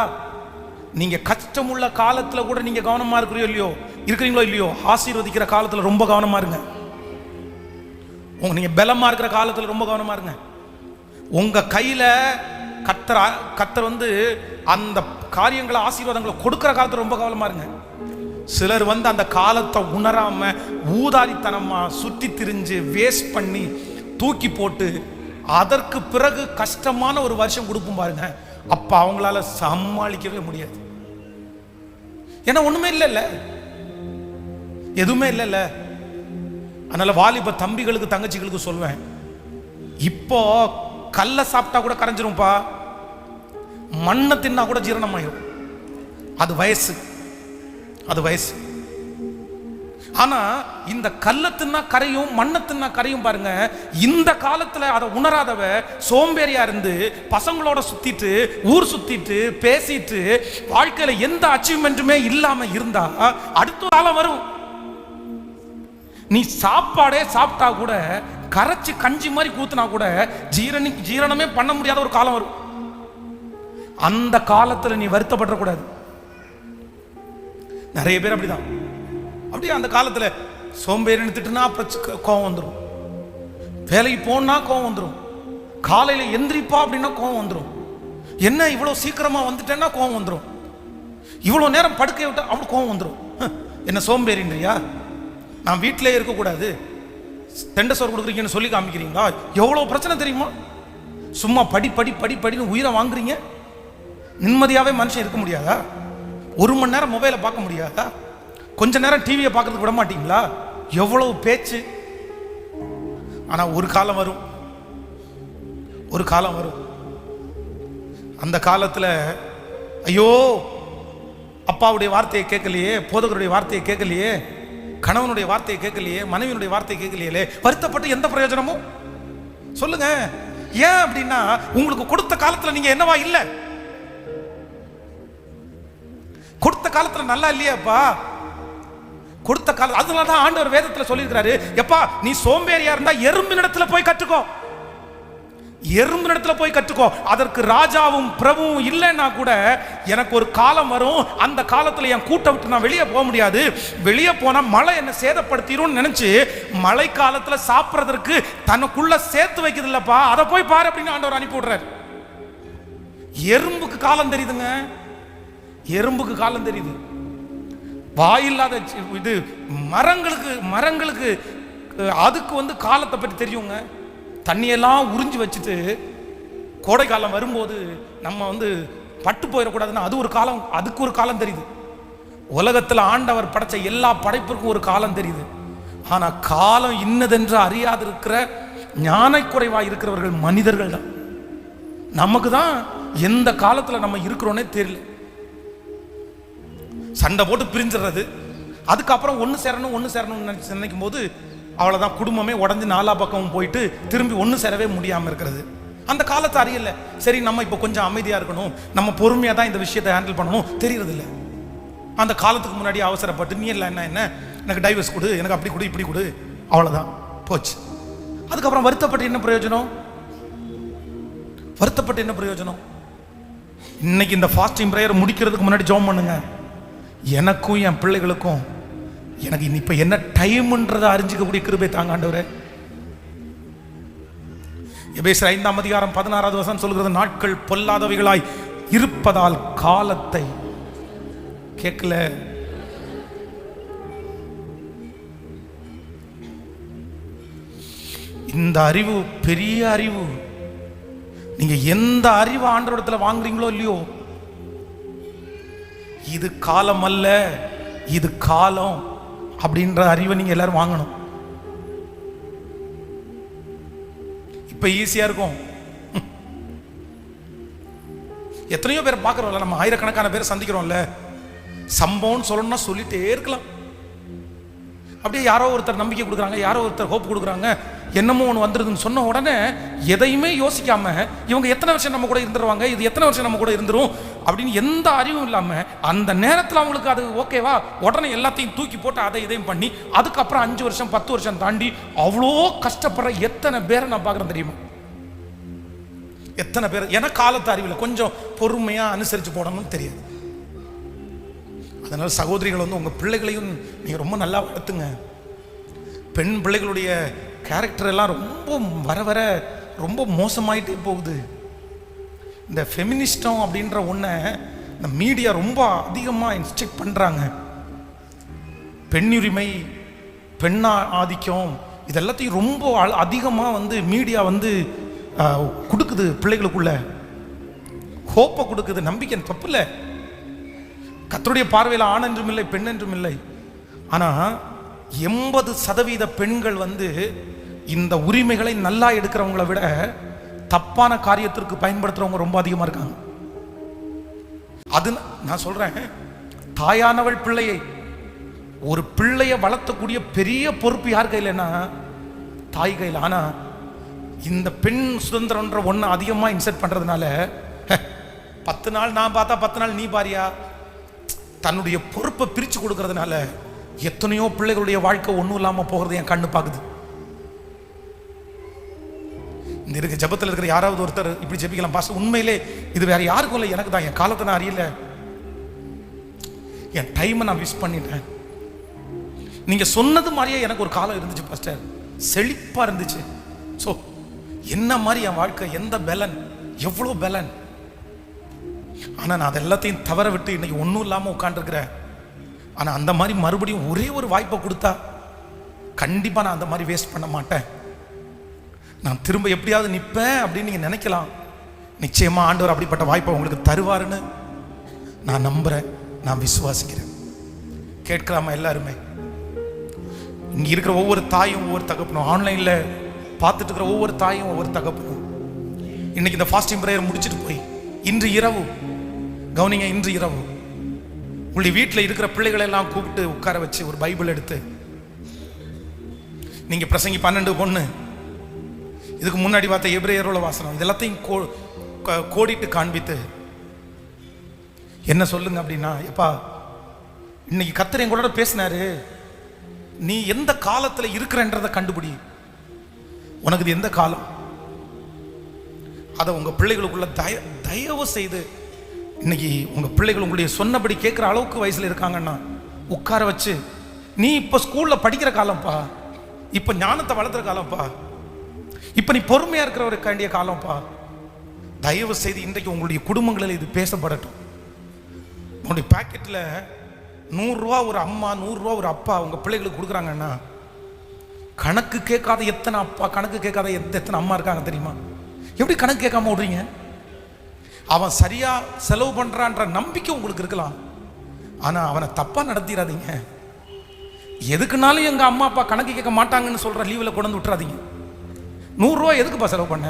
நீங்க கஷ்டமுள்ள காலத்துல கூட நீங்க கவனமா இருக்கிறீங்களோ இல்லையோ, ஆசீர்வதிக்கிற காலத்துல ரொம்ப கவனமா இருங்க. நீங்க பலமா இருக்கிற காலத்துல ரொம்ப கவனமா இருங்க. உங்க கையில கர்த்தர் அந்த காரியங்களை ஆசீர்வாதங்களை கொடுக்கிற காலத்துல ரொம்ப கவனமா இருங்க. சிலர் அந்த காலத்தை உணராம ஊதாரித்தனமா சுத்தி திரிஞ்சு வேஸ்ட் பண்ணி தூக்கி போட்டு அதற்கு பிறகு கஷ்டமான ஒரு வருஷம் கொடுப்போம் பாருங்க. அப்ப அவங்களால சமாளிக்கவே முடியாது. ஏன்னா ஒண்ணுமே இல்லைல்ல, எதுவுமே இல்லைல்ல. அதனால வாலிப தம்பிகளுக்கு தங்கச்சிகளுக்கு சொல்வேன், இப்போ கல்ல சாப்பிட்டா கூட கரைஞ்சிரும்பா, மண்ணை தின்னா கூட ஜீரணமாயிரும். அது வயசு, அது வயசு. ஆனா இந்த கல்ல தின்னா கரையும் மண்ணை தின்னா கரையும் பாருங்க. இந்த காலத்துல அதை உணராதவ சோம்பேறியா இருந்து பசங்களோட சுத்திட்டு ஊர் சுத்திட்டு பேசிட்டு வாழ்க்கையில எந்த அச்சீவ்மெண்ட்டுமே இல்லாம இருந்தா அடுத்த காலம் வரும். நீ சாப்பாடே சாப்பிட்டா கூட கரைச்சி கஞ்சி மாதிரி கூத்துனா கூட ஜீரணமே பண்ண முடியாத ஒரு காலம் வரும். அந்த காலத்துல நீ வருத்தப்பட கூடாது. நிறைய பேர் அப்படிதான். அப்படியே அந்த காலத்துல சோம்பேறின்னு திட்டுனா கோவம் வந்துடும், வேலைக்கு போனா கோவம் வந்துடும், காலையில எந்திரிப்பா அப்படின்னா கோவம் வந்துடும், என்ன இவ்வளவு சீக்கிரமா வந்துட்டேன்னா கோவம் வந்துடும், இவ்வளவு நேரம் படுக்கை விட்டா அப்படி கோவம் வந்துடும். என்ன சோம்பேறின்றியா? நான் வீட்டிலே இருக்கக்கூடாது, தெண்டை சோறு கொடுக்குறீங்கன்னு சொல்லி காமிக்கிறீங்களா? எவ்வளவு பிரச்சனை தெரியுமா? சும்மா படி படி படி படின்னு உயிரை வாங்குறீங்க. நிம்மதியாவே மனுஷன் இருக்க முடியாதா? ஒரு மணி நேரம் மொபைலை பார்க்க முடியாதா? கொஞ்ச நேரம் டிவியை பார்க்கறதுக்கு விட மாட்டீங்களா? எவ்வளவு பேச்சு. ஆனா ஒரு காலம் வரும், ஒரு காலம் வரும். அந்த காலத்துல ஐயோ அப்பாவுடைய வார்த்தையை கேட்கலையே, போதகருடைய வார்த்தையை கேட்கலையே, கணவனுடைய வார்த்தையை கேட்கலையே, மனைவியுடைய வார்த்தையை கேட்கலையே, வருத்தப்பட்டு எந்த பிரயோஜனமும் சொல்லுங்க. ஏன் அப்படின்னா உங்களுக்கு கொடுத்த காலத்துல நீங்க என்னவா இல்ல, கொடுத்த காலத்துல நல்லா இல்லையாப்பா, கொடுத்த காலம். அதனாலதான் ஆண்டவர் வேதத்துல சொல்லியிருக்கிறாரு, எப்பா நீ சோம்பேறியா இருந்தா எறும்பினிடத்துல போய் கற்றுக்கோ, எறும்பினிடத்துல போய் கற்றுக்கோ. அதற்கு ராஜாவும் பிரபுவும் இல்லைன்னா கூட எனக்கு ஒரு காலம் வரும், அந்த காலத்துல என் கூட்ட விட்டு நான் வெளியே போக முடியாது, வெளியே போனா மழை என்ன சேதப்படுத்திரும் நினைச்சு மழை காலத்துல சாப்பிட்றதற்கு தனக்குள்ள சேர்த்து வைக்கிறது இல்லப்பா, அதை போய் பாரு அப்படின்னு ஆண்டவர் அனுப்பி விடுறாரு. எறும்புக்கு காலம் தெரியுதுங்க, எறும்புக்கு காலம் தெரியுது. வாயில்லாத இது மரங்களுக்கு அதுக்கு காலத்தை பற்றி தெரியுங்க. தண்ணியெல்லாம் உறிஞ்சி வச்சுட்டு கோடை காலம் வரும்போது நம்ம பட்டு போயிடக்கூடாதுன்னா அது ஒரு காலம், அதுக்கு ஒரு காலம் தெரியுது. உலகத்தில் ஆண்டவர் படைச்ச எல்லா படைப்பிற்கும் ஒரு காலம் தெரியுது. ஆனா காலம் இன்னதென்று அறியாது இருக்கிற ஞான குறைவாக இருக்கிறவர்கள் மனிதர்கள் தான். நமக்கு தான் எந்த காலத்துல நம்ம இருக்கிறோன்னே தெரியல. சண்டை போட்டு பிரிஞ்சிடுறது, அதுக்கப்புறம் ஒன்று சேரணும்னு நினைக்கும் போது அவ்வளோதான், குடும்பமே உடஞ்சி நாலா பக்கமும் போயிட்டு திரும்பி ஒன்று சேரவே முடியாமல் இருக்கிறது. அந்த காலத்தை அறியல. சரி நம்ம இப்போ கொஞ்சம் அமைதியாக இருக்கணும், நம்ம பொறுமையாக தான் இந்த விஷயத்தை ஹேண்டில் பண்ணணும் தெரியறது இல்லை. அந்த காலத்துக்கு முன்னாடி அவசரப்பட்டு நீ இல்லை என்ன எனக்கு டைவர்ஸ் கொடு, எனக்கு அப்படி கொடு இப்படி கொடு, அவ்வளோதான் போச்சு. அதுக்கப்புறம் வருத்தப்பட்டு என்ன பிரயோஜனம்? வருத்தப்பட்டு என்ன பிரயோஜனம்? இன்னைக்கு இந்த ஃபாஸ்டிங் பிரேயர் முடிக்கிறதுக்கு முன்னாடி ஜெபம் பண்ணுங்க. எனக்கும் என் பிள்ளைகளுக்கும் எனக்கு இப்ப என்ன டைம்ன்றதை அறிஞ்சிக்கக்கூடிய கிருபை தாங்க ஆண்டவரே. எபேசியர் 5ஆம் அதிகாரம் 16வது வசனம் சொல்கிறது, நாட்கள் பொல்லாதவைகளாய் இருப்பதால் காலத்தை கேட்கல. இந்த அறிவு பெரிய அறிவு. நீங்க எந்த அறிவு ஆண்டவரிடத்துல வாங்குறீங்களோ இல்லையோ, இது காலம் அல்ல இது காலம் அப்படின்ற அறிவை நீங்க எல்லாரும் வாங்கணும். இப்ப ஈஸியா இருக்கும். எத்தனையோ பேர் பார்க்கறோம்ல, நம்ம ஆயிரக்கணக்கான பேர் சந்திக்கிறோம்ல, சம்பவம்னு சொல்லணும்னா சொல்லிட்டே இருக்கலாம். அப்படியே யாரோ ஒருத்தர் நம்பிக்கை கொடுக்குறாங்க, யாரோ ஒருத்தர் ஹோப் கொடுக்குறாங்க, என்னமோ ஒன்று வந்துருதுன்னு சொன்ன உடனே எதையுமே யோசிக்காம இவங்க எத்தனை வருஷம் நம்ம கூட இருந்துருவாங்க, இது எத்தனை வருஷம் நம்ம கூட இருந்துரும் அப்படின்னு எந்த அறிவும் இல்லாம அந்த நேரத்தில் அவங்களுக்கு அது ஓகேவா, உடனே எல்லாத்தையும் தூக்கி போட்டு அதை இதையும் பண்ணி அதுக்கப்புறம் 5 வருஷம் 10 வருஷம் தாண்டி அவ்வளோ கஷ்டப்படுற எத்தனை பேரை நான் பார்க்குறேன் தெரியுமா? எத்தனை பேர் ஏன்னா காலத்து அறிவில் கொஞ்சம் பொறுமையா அனுசரிச்சு போடணும்னு தெரியாது. அதனால சகோதரிகள் உங்க பிள்ளைகளையும் நீங்க ரொம்ப நல்லா வளர்த்துங்க. பெண் பிள்ளைகளுடைய கேரக்டர் எல்லாம் ரொம்ப வர வர ரொம்ப மோசமாயிட்டே போகுது. இந்த ஃபெமினிஸ்டம் அப்படின்ற ஒன்றை இந்த மீடியா ரொம்ப அதிகமாக இன்ஸ்ட்ரக்ட் பண்ணுறாங்க. பெண்ணுரிமை, பெண்ணா ஆதிக்கம், இது எல்லாத்தையும் ரொம்ப அதிகமாக மீடியா கொடுக்குது பிள்ளைகளுக்குள்ள. ஹோப்பை கொடுக்குது, நம்பிக்கை. தப்பு இல்லை, கர்த்தருடைய பார்வையில் ஆண் என்றும் இல்லை பெண் என்றும் இல்லை. ஆனால் 80% பெண்கள் இந்த உரிமைகளை நல்லா எடுக்கிறவங்களை விட தப்பான காரியத்திற்கு பயன்படுத்துறவங்க ரொம்ப அதிகமாக இருக்காங்க. அது நான் சொல்றேன், தாயானவள் பிள்ளையை, ஒரு பிள்ளையை வளர்த்தக்கூடிய பெரிய பொறுப்பு யார் கையிலன்னா தாய் கையில். ஆனால் இந்த பெண் சுதந்திரன்ற ஒன்று அதிகமாக இன்செர்ட் பண்ணுறதுனால 10 நாள் நான் பார்த்தா 10 நாள் நீ பாரியா, தன்னுடைய பொறுப்பை பிரித்து கொடுக்கறதுனால எத்தனையோ பிள்ளைகளுடைய வாழ்க்கை ஒன்றும் இல்லாமல் போகிறது என் கண்ணு பார்க்குது. இந்த இருக்க ஜபத்தில் இருக்கிற யாராவது ஒருத்தர் இப்படி ஜெபிக்கலாம், பாஸ்டர் உண்மையிலே இது வேற யாருக்கும் இல்லை, எனக்கு தான். என் காலத்தை நான் அறியல, என் டைமை நான் மிஸ் பண்ணிட்டேன். நீங்க சொன்னது மாதிரியே எனக்கு ஒரு காலம் இருந்துச்சு பாஸ்டர், செழிப்பா இருந்துச்சு. ஸோ என்ன மாதிரி என் வாழ்க்கை, எந்த பலன், எவ்வளோ பலன். ஆனால் நான் அது எல்லாத்தையும் தவற விட்டு இன்னைக்கு ஒன்றும் இல்லாமல் உட்காந்துருக்கிறேன். ஆனால் அந்த மாதிரி மறுபடியும் ஒரே ஒரு வாய்ப்பை கொடுத்தா கண்டிப்பாக நான் அந்த மாதிரி வேஸ்ட் பண்ண மாட்டேன். நான் திரும்ப எப்படியாவது நிற்பேன் அப்படின்னு நீங்கள் நினைக்கலாம். நிச்சயமாக ஆண்டவர் அப்படிப்பட்ட வாய்ப்பை உங்களுக்கு தருவாருன்னு நான் நம்புகிறேன், நான் விசுவாசிக்கிறேன். கேட்கலாமா எல்லாருமே? இங்கே இருக்கிற ஒவ்வொரு தாயும் ஒவ்வொரு தகப்பனும், ஆன்லைனில் பார்த்துட்டு இருக்கிற ஒவ்வொரு தாயும் ஒவ்வொரு தகப்பனும், இன்னைக்கு இந்த ஃபாஸ்டிங் பிரேயர் முடிச்சுட்டு போய் இன்று இரவு கவனிங்க, இன்று இரவு உங்களுடைய வீட்டில் இருக்கிற பிள்ளைகளை எல்லாம் கூப்பிட்டு உட்கார வச்சு ஒரு பைபிள் எடுத்து, நீங்கள் பிரசங்கி 12 பொண்ணு, இதுக்கு முன்னாடி பார்த்த எபிரேயரோட வாசனம், இதெல்லாத்தையும் கோடிட்டு காண்பித்து என்ன சொல்லுங்க அப்படின்னா, எப்பா இன்னைக்கு கர்த்தர் எங்களோட பேசினாரு, நீ எந்த காலத்தில் இருக்கிறன்றதை கண்டுபிடி. உனக்கு இது எந்த காலம், அதை உங்கள் பிள்ளைகளுக்குள்ள தயவு செய்து, இன்னைக்கு உங்கள் பிள்ளைகள் உங்களுடைய சொன்னபடி கேட்குற அளவுக்கு வயசில் இருக்காங்கன்னா உட்கார வச்சு, நீ இப்போ ஸ்கூலில் படிக்கிற காலம்ப்பா, இப்போ ஞானத்தை வளர்த்துற காலம்ப்பா, இப்போ நீ பொறுமையாக இருக்கிறவருக்கு வேண்டிய காலம்ப்பா. தயவு செய்து இன்றைக்கு உங்களுடைய குடும்பங்களில் இது பேசப்படட்டும். உங்களுடைய பாக்கெட்டில் 100 ரூபா ஒரு அம்மா, 100 ரூபா ஒரு அப்பா உங்கள் பிள்ளைகளுக்கு கொடுக்குறாங்கன்னா, கணக்கு கேட்காத எத்தனை அப்பா, கணக்கு கேட்காத எத்தனை அம்மா இருக்காங்க தெரியுமா? எப்படி கணக்கு கேட்காம விடுறீங்க? அவன் சரியா செலவு பண்றான்ற நம்பிக்கை உங்களுக்கு இருக்கலாம், ஆனா அவனை தப்பா நடத்திடாதீங்க. எதுக்குனாலும் எங்க அம்மா அப்பா கணக்கு கேட்க மாட்டாங்கன்னு சொல்ற லீவில் கொண்டு வந்து விட்டுறாதீங்க. 100 ரூபா எதுக்குப்பா செலவு பண்ண,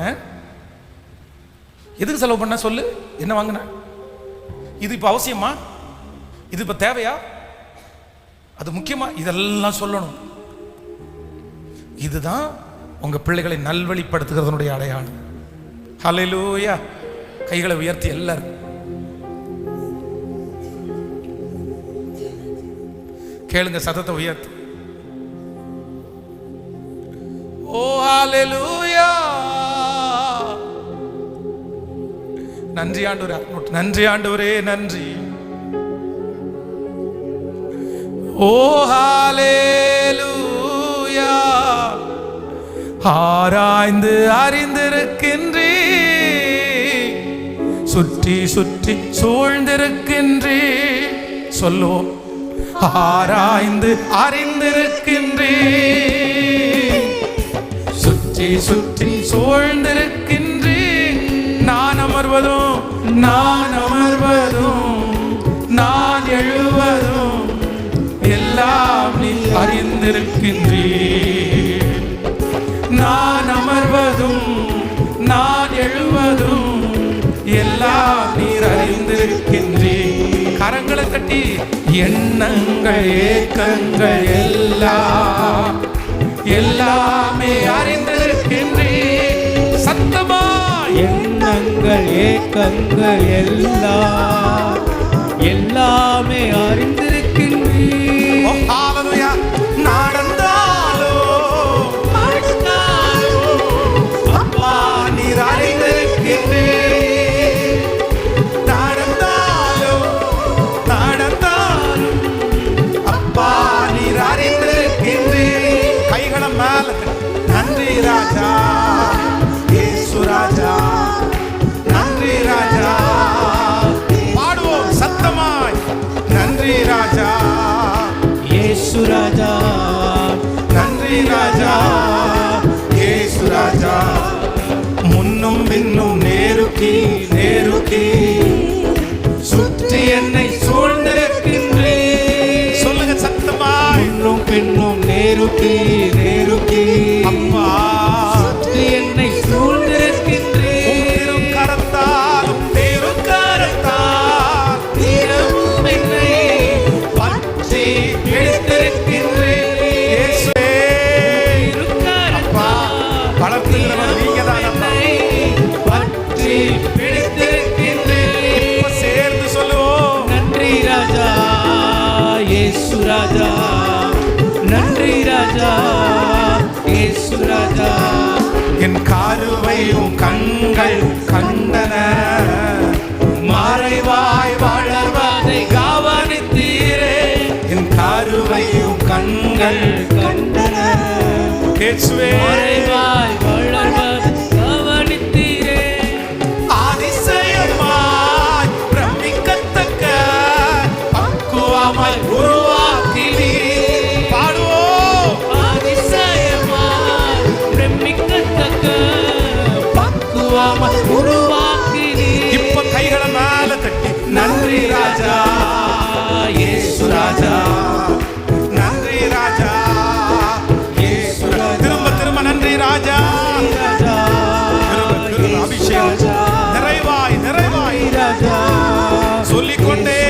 எதுக்கு செலவு பண்ண சொல்லு, என்ன வாங்கின, இது இப்போ அவசியமா, இது இப்போ தேவையா, அது முக்கியமா, இதெல்லாம் சொல்லணும். இதுதான் உங்க பிள்ளைகளை நல்வழிப்படுத்துகிறதனுடைய அடையாளம். ஹல்லேலூயா. கைகளை உயர்த்தி எல்லாரும் கேளுங்க, சத்தத்தை உயர்த்தி. ஓ ஹல்லேலூயா. நன்றி ஆண்டவரே, நன்றி ஆண்டவரே, நன்றி. ஓ ஹல்லேலூயா. ஆராய்ந்து அறிந்திருக்கின்றே, சுற்றி சுற்றி சூழ்ந்திருக்கின்றே, சொல்லுவோம். ஆராய்ந்து அறிந்திருக்கின்றே, சுற்றி சுற்றி சூழ்ந்திருக்கின்றே. நான் அமர்வதும் நான் எழுவதும் எல்லாம் நீ அறிந்திருக்கின்றே. நான் அமர்வதும் நான் எழுவதும் எல்லாம் நீர் அறிந்திருக்கின்றே. கரங்களை தட்டி எண்ணங்கள் ஏக்கங்கள் எல்லாமே அறிந்திருக்கின்றே. சத்தமா எண்ணங்கள் ஏக்கங்கள் எல்லாமே அறிந்திருக்கின்றே. நடந்தாலோ அப்பா நீர் அறிந்திருக்கின்றே. நடந்தாலும் அப்பா நீர் அறிந்திருக்கின்றே. கைகளை மேல, நன்றி ராஜா, இயேசு ராஜா, நன்றி ராஜா. பாடுவோம் சத்தமாய், நன்றி ராஜா. என் கருவையும் கண்கள் கண்டன. மறைவாய் வளர்வதை கவனித்தீரே, என் கருவையும் கண்கள் கண்டன. இயேசுவே மறைவாய் வளர்வதை கவனித்தீரே, அதிசயமாய் பிரமிக்கத்தக்க பக்குவமாய் உருவாக்கினீர். பாடுவோம். அதிசயமாய் பிரமிக்கத்தக்க பக்குவமாய் உருவாக்கினீர். இப்ப கைகளை மேல தட்டி நன்றி ராஜா, இயேசு ராஜா, நன்றி ராஜா, இயேசு ராஜா. திரும்ப திரும்ப நன்றி ராஜா, திரும்ப திரும்ப அபிஷேகம் நிறைவாய் நிறைவாய் ராஜா, சொல்லிக்கொண்டே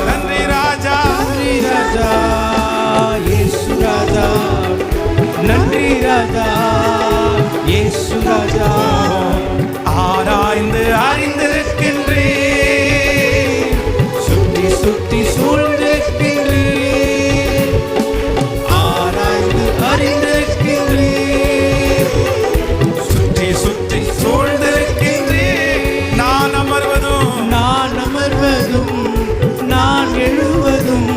நன்றி ராஜா. நன்றி ராஜா, இயேசு ராஜா, நன்றி ராஜா, இயேசு ராஜா. ஆராய்ந்து அறிந்திருக்கின்றீர், சுத்தி சுத்தி சூழ்ந்திருக்கின்றீர், ஆராய்ந்து அறிந்திருக்கின்றீர், சுற்றி சுற்றி சூழ்ந்திருக்கின்றீர். நான் அமர்வதும் நான் அமர்வதும் நான் எழுவதும்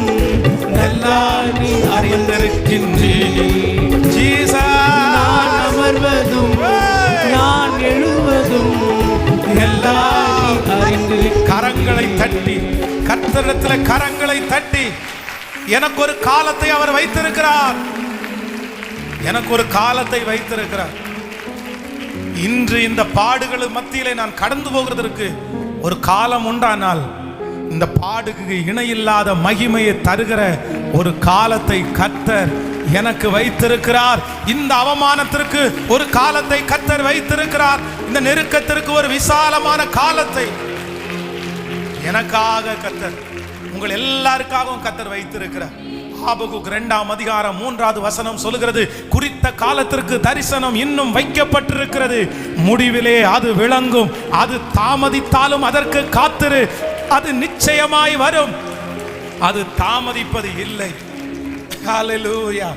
எல்லாம் நீ அறிந்திருக்கின்றீர். ஜீசஸ், நான் அமர்வதும் நான் எழுவதும் எல்லாம் அறிந்திருக்கின்றீர். கரங்களை தட்டி கர்த்தரிடத்தில் கரங்களை தட்டி, எனக்கு ஒரு காலத்தை அவர் வைத்திருக்கிறார், எனக்கு ஒரு காலத்தை வைத்திருக்கிறார். இன்று இந்த பாடுகள் மத்தியிலே நான் கடந்து போகிறதற்கு ஒரு காலம் உண்டானால், இந்த பாடுக்கு இணையில்லாத மகிமையை தருகிற ஒரு காலத்தை கர்த்தர் எனக்கு வைத்திருக்கிறார். இந்த அவமானத்திற்கு ஒரு காலத்தை கர்த்தர் வைத்திருக்கிறார். இந்த நெருக்கத்திற்கு ஒரு விசாலமான காலத்தை எனக்காக கர்த்தர், உங்கள் எல்லாருக்காகவும் கர்த்தர் வைத்திருக்கிறார். ஆபகுக் 2:3 சொல்லுகிறது, குறித்த காலத்திற்கு தரிசனம் இன்னும் வைக்கப்பட்டிருக்கிறது, முடிவிலே அது விளங்கும், அது தாமதித்தாலும் அதற்கு காத்திரு, அது நிச்சயமாய் வரும், அது தாமதிப்பது இல்லை. ஹல்லேலூயா.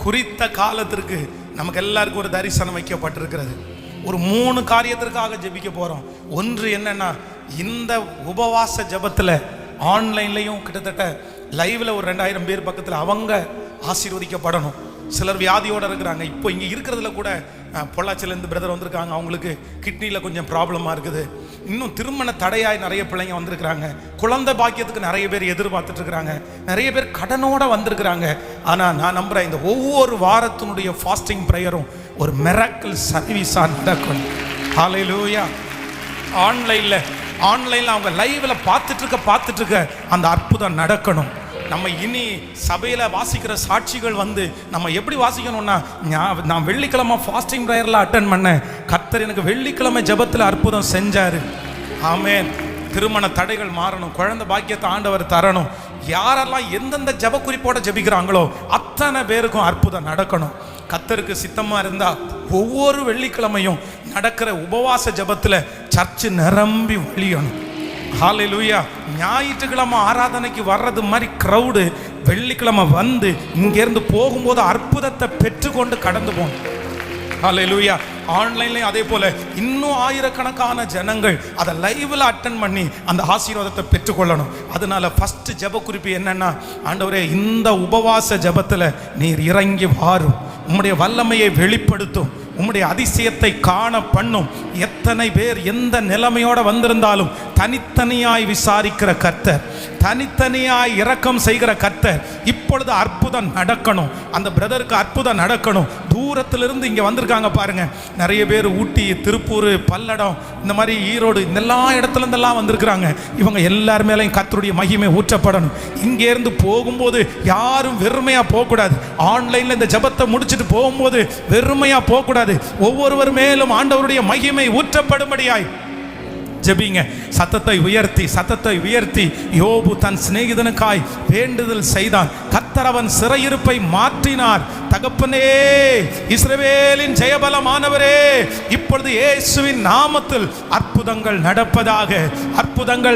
குறித்த காலத்திற்கு நமக்கு எல்லாருக்கும் ஒரு தரிசனம் வைக்கப்பட்டிருக்கிறது. ஒரு 3 காரியத்திற்காக ஜெபிக்க போறோம். ஒன்று என்னன்னா, இந்த உபவாச ஜெபத்துல ஆன்லைன்லையும் கிட்டத்தட்ட லைவ்ல ஒரு 2000 பேர் பக்கத்தில் அவங்க ஆசீர்வதிக்கப்படணும். சிலர் வியாதியோடு இருக்கிறாங்க. இப்போ இங்கே இருக்கிறதுல கூட பொள்ளாச்சியிலேருந்து பிரதர் வந்திருக்காங்க, அவங்களுக்கு கிட்னியில் கொஞ்சம் ப்ராப்ளமாக இருக்குது. இன்னும் திருமண தடையாய் நிறைய பிள்ளைங்க வந்திருக்கிறாங்க. குழந்தை பாக்கியத்துக்கு நிறைய பேர் எதிர்பார்த்துட்டு இருக்கிறாங்க. நிறைய பேர் கடனோட வந்திருக்கிறாங்க. ஆனால் நான் நம்புகிறேன், இந்த ஒவ்வொரு வாரத்தினுடைய ஃபாஸ்டிங் ப்ரேயரும் ஒரு மிராக்கிள் சர்வீஸாக நடக்கும். ஹல்லேலூயா. ஆன்லைனில் அவங்க லைவில் பார்த்துட்டு இருக்க அந்த அற்புதம் நடக்கணும். நம்ம இனி சபையில் வாசிக்கிற சாட்சிகள் வந்து நம்ம எப்படி வாசிக்கணும்னா, நான் வெள்ளிக்கிழமை ஃபாஸ்டிங் ப்ரேயரில் அட்டன் பண்ணேன், கர்த்தர் எனக்கு வெள்ளிக்கிழமை ஜெபத்தில் அற்புதம் செஞ்சார். ஆமென். திருமண தடைகள் மாறணும், குழந்தை பாக்கியத்தை ஆண்டவர் தரணும். யாரெல்லாம் எந்தெந்த ஜெப குறிப்போட ஜெபிக்கிறாங்களோ அத்தனை பேருக்கும் அற்புதம் நடக்கணும். கர்த்தருக்கு சித்தமாக இருந்தால் ஒவ்வொரு வெள்ளிக்கிழமையும் நடக்கிற உபவாச ஜெபத்தில் சர்ச்சு நிரம்பி வழியணும். ஹல்லேலூயா. ஞாயிற்றுக்கிழமை ஆராதனைக்கு வர்றது மாதிரி க்ரௌடு வெள்ளிக்கிழமை வந்து இங்கேருந்து போகும்போது அற்புதத்தை பெற்றுக்கொண்டு கடந்து போகணும். ஹல்லேலூயா. ஆன்லைன்லையும் அதே போல இன்னும் ஆயிரக்கணக்கான ஜனங்கள் அதை லைவ்ல அட்டன் பண்ணி அந்த ஆசீர்வாதத்தை பெற்றுக்கொள்ளணும். அதனால ஃபர்ஸ்ட் ஜெப குறிப்பு என்னன்னா, ஆண்டவரே இந்த உபவாச ஜெபத்தில் நீர் இறங்கி வாரும், உம்முடைய வல்லமையை வெளிப்படுத்தும், உம்முடைய அதிசயத்தை காண பண்ணும். எத்தனை பேர் எந்த நிலைமையோட வந்திருந்தாலும் தனித்தனியாய் விசாரிக்கிற கர்த்தர், தனித்தனியாய் இரக்கம் செய்கிற கர்த்தர். இப்பொழுது அற்புதம் நடக்கணும், அந்த பிரதருக்கு அற்புதம் நடக்கணும். தூரத்திலிருந்து இங்கே வந்திருக்காங்க பாருங்க, நிறைய பேர் ஊட்டி, திருப்பூர், பல்லடம், இந்த மாதிரி ஈரோடு, இந்த எல்லா இடத்துல இருந்தெல்லாம் வந்திருக்கிறாங்க. இவங்க எல்லார் மேலேயும் கர்த்தருடைய மகிமை ஊற்றப்படணும். இங்கேருந்து போகும்போது யாரும் வெறுமையாக போகக்கூடாது. ஆன்லைனில் இந்த ஜெபத்தை முடிச்சுட்டு போகும்போது வெறுமையாக போகக்கூடாது. ஒவ்வொருவர் மேலும் ஆண்டவருடைய மகிமை ஊற்றப்படும்படியாய் ஜெபிங்க. சத்தத்தை உயர்த்தி யோபு தன் சிநேகிதனுக்காய் வேண்டுதல் செய்தான். கர்த்தர் அவன் சிறையிருப்பை மாற்றினார். தகப்பனே, இஸ்ரவேலின் ஜெயபலமானவரே, இப்பொழுது இயேசுவின் நாமத்தில் அற்புதங்கள்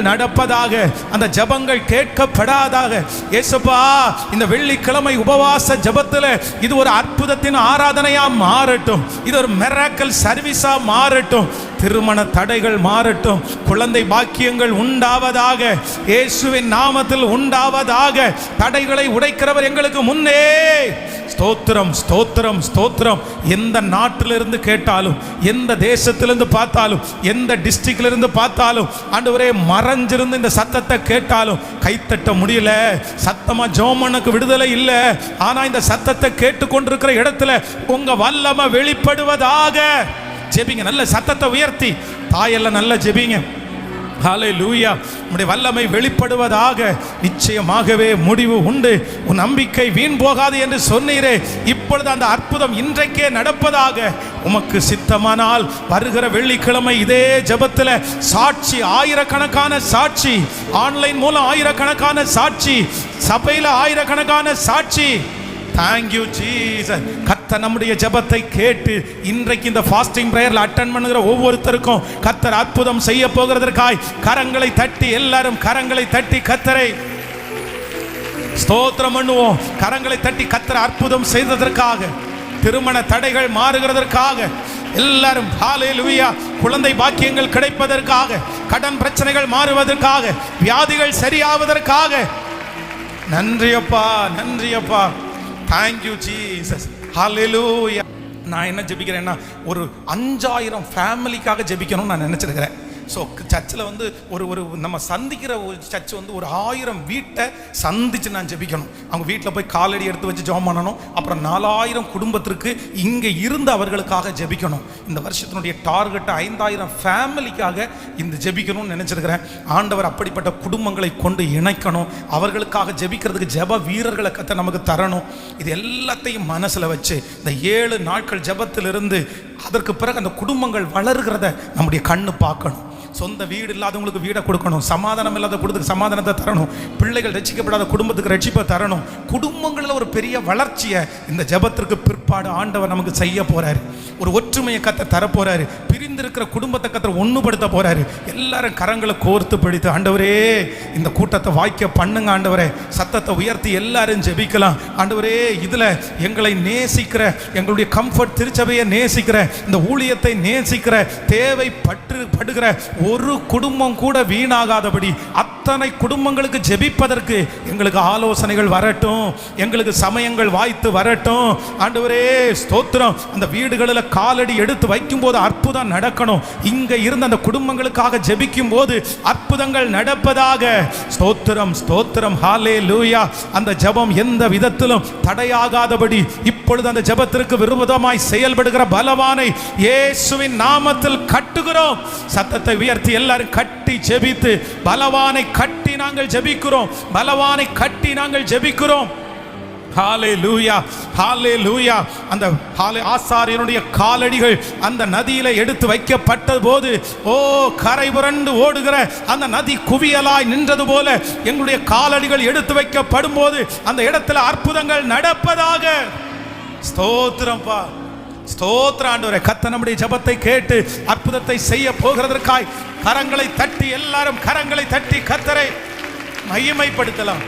நடப்பதாக, அந்த ஜெபங்கள் கேட்கப்படாதாக. இயேசுப்பா, இந்த வெள்ளிக்கிழமை உபவாச ஜெபத்தில் இது ஒரு அற்புதத்தின் ஆராதனையா மாறட்டும். இது ஒரு மிராக்கிள் சர்வீஸா மாறட்டும். திருமண தடைகள் மாறட்டும். குழந்தை பாக்கியங்கள் உண்டாவதாக. இயேசுவின் நாமத்தில் உண்டாவதாக. தடைகளை உடைக்கிறவர் எங்களுக்கு முன்னே. ஸ்தோத்திரம், ஸ்தோத்திரம், ஸ்தோத்திரம். எந்த நாட்டிலிருந்து கேட்டாலும், எந்த தேசத்திலிருந்து பார்த்தாலும், எந்த டிஸ்ட்ரிக்ட்ல இருந்து பார்த்தாலும், ஆண்டவரே, மறைஞ்சிருந்து இந்த சத்தத்தை கேட்டாலும் கைத்தட்ட முடியல. சத்தமா ஜோமனுக்கு விடுதலை இல்லை. ஆனா இந்த சத்தத்தை கேட்டுக்கொண்டிருக்கிற இடத்துல உங்க வல்லமை வெளிப்படுவதாக. ஜெபிங்க, நல்ல சத்தத்தை உயர்த்தி. தாயெல்லாம் நல்ல ஜெபிங்க. ஹல்லேலூயா. உம்முடைய வல்லமை வெளிப்படுவதாக. நிச்சயமாகவே முடிவு உண்டு. உன் நம்பிக்கை வீண் போகாது என்று சொன்னீரே. இப்பொழுது அந்த அற்புதம் இன்றைக்கே நடப்பதாக. உமக்கு சித்தமானால் வருகிற வெள்ளிக்கிழமை இதே ஜெபத்தில் சாட்சி, ஆயிரக்கணக்கான சாட்சி, ஆன்லைன் மூலம் ஆயிரக்கணக்கான சாட்சி, சபையில் ஆயிரக்கணக்கான சாட்சி. Thank you Jesus. கர்த்தர் நம்முடைய ஜெபத்தை கேட்டு இன்றைக்கு இந்த ஃபாஸ்டிங் பிரேயர்ல அட்டெண்ட் பண்ணுகிற ஒவ்வொருத்தருக்கும் கர்த்தர் அற்புதம் செய்ய போகிறதற்காய் கரங்களை தட்டி, எல்லாரும் கரங்களை தட்டி கர்த்தரை ஸ்தோத்திரம் பண்ணுவோம். கரங்களை தட்டி கர்த்தர் அற்புதம் செய்ததற்காக, திருமண தடைகள் மாறுகிறதற்காக, எல்லாரும் ஹல்லேலூயா, குழந்தை பாக்கியங்கள் கிடைப்பதற்காக, கடன் பிரச்சனைகள் மாறுவதற்காக, வியாதிகள் சரியாவதற்காக. நன்றி அப்பா, நன்றி அப்பா. Thank you Jesus. Hallelujah. நான் என்ன ஜெபிக்கிறேன்னா, ஒரு 5000 ஃபேமிலிக்காக ஜெபிக்கணும்னு நான் நினச்சிருக்கிறேன். ஸோ சர்ச்சில் வந்து ஒரு நம்ம சந்திக்கிற ஒரு சர்ச் வந்து ஒரு 1000 வீட்டை சந்தித்து நான் ஜெபிக்கணும். அவங்க வீட்டில் போய் காலடி எடுத்து வச்சு ஜெபம் பண்ணணும். அப்புறம் 4000 குடும்பத்திற்கு இங்கே இருந்து அவர்களுக்காக ஜெபிக்கணும். இந்த வருஷத்தினுடைய டார்கெட்டை 5000 ஃபேமிலிக்காக இந்த ஜெபிக்கணும்னு நினச்சிருக்கிறேன். ஆண்டவர் அப்படிப்பட்ட குடும்பங்களை கொண்டு இணைக்கணும். அவர்களுக்காக ஜெபிக்கிறதுக்கு ஜெப வீரர்களை கத்த நமக்கு தரணும். இது எல்லாத்தையும் மனசில் வச்சு இந்த 7 நாட்கள் ஜெபத்திலிருந்து அதற்கு பிறகு அந்த குடும்பங்கள் வளர்கிறத நம்முடைய கண்ணு பார்க்கணும். சொந்த வீடு இல்லாதவங்களுக்கு வீடை கொடுக்கணும். சமாதானம் இல்லாத குடும்பத்துக்கு சமாதானத்தை தரணும். பிள்ளைகள் ரட்சிக்கப்படாத குடும்பத்துக்கு ரட்சிப்பை தரணும். குடும்பங்களில் ஒரு பெரிய வளர்ச்சியை இந்த ஜெபத்திற்கு பிற்பாடு ஆண்டவர் நமக்கு செய்ய போறாரு. ஒரு ஒற்றுமையை கத்த தரப்போறாரு. பிரிந்திருக்கிற குடும்பத்தை கத்த ஒண்ணுபடுத்த போறாரு. எல்லாரும் கரங்களை கோர்த்து பிடித்து, ஆண்டவரே, இந்த கூட்டத்தை வாய்க்க பண்ணுங்க ஆண்டவரே. சத்தத்தை உயர்த்தி எல்லாரும் ஜெபிக்கலாம். ஆண்டவரே, இதுல எங்களை நேசிக்கிற, எங்களுடைய கம்ஃபர்ட் திருச்சபையை நேசிக்கிற, இந்த ஊழியத்தை நேசிக்கிற, தேவைப்படுகிற ஒரு குடும்பம் கூட வீணாகாதபடி அத்தனை குடும்பங்களுக்கு ஜெபிப்பதற்கு எங்களுக்கு ஆலோசனைகள் வரட்டும். எங்களுக்கு சமயங்கள் வாய்த்து வரட்டும். ஆண்டவரே ஸ்தோத்திரம். அந்த வீடுகளில் காலடி எடுத்து வைக்கும் போது அற்புதம் நடக்கணும். இங்க இருந்த அந்த குடும்பங்களுக்காக ஜெபிக்கும் போது அற்புதங்கள் நடப்பதாக. ஸ்தோத்திரம், ஸ்தோத்திரம். ஹல்லேலூயா. அந்த ஜெபம் எந்த விதத்திலும் தடையாகாதபடி இப்பொழுது அந்த ஜெபத்திற்கு விரோதமாய் செயல்படுகிற பலவானை இயேசுவின் நாமத்தில் கட்டுகிறோம். சத்தத்தை உயர்த்தி எல்லாரும் கட்டி ஜெபித்து, பலவானை கட்டி நாங்கள் ஜெபிக்கிறோம். பலவானை கட்டி நாங்கள் ஜெபிக்கிறோம். ஹல்லேலூயா, ஹல்லேலூயா. அந்த ஆசாரியனுடைய காலடிகள் அந்த நதியில எடுத்து வைக்கப்பட்ட போது, ஓ, கரை புரண்டு ஓடுகிற அந்த நதி குவியலாய் நின்றது போல எங்களுடைய காலடிகள் எடுத்து வைக்கப்படும் போது அந்த இடத்துல அற்புதங்கள் நடப்பதாக. ஸ்தோத்திரம்பா, ஸ்தோத்திர ஆண்டவரே. கர்த்தர் நம்முடைய ஜெபத்தை கேட்டு அற்புதத்தை செய்ய போகிறதற்காய் கரங்களை தட்டி, எல்லாரும் கரங்களை தட்டி கர்த்தரை மகிமைப்படுத்தலாம்.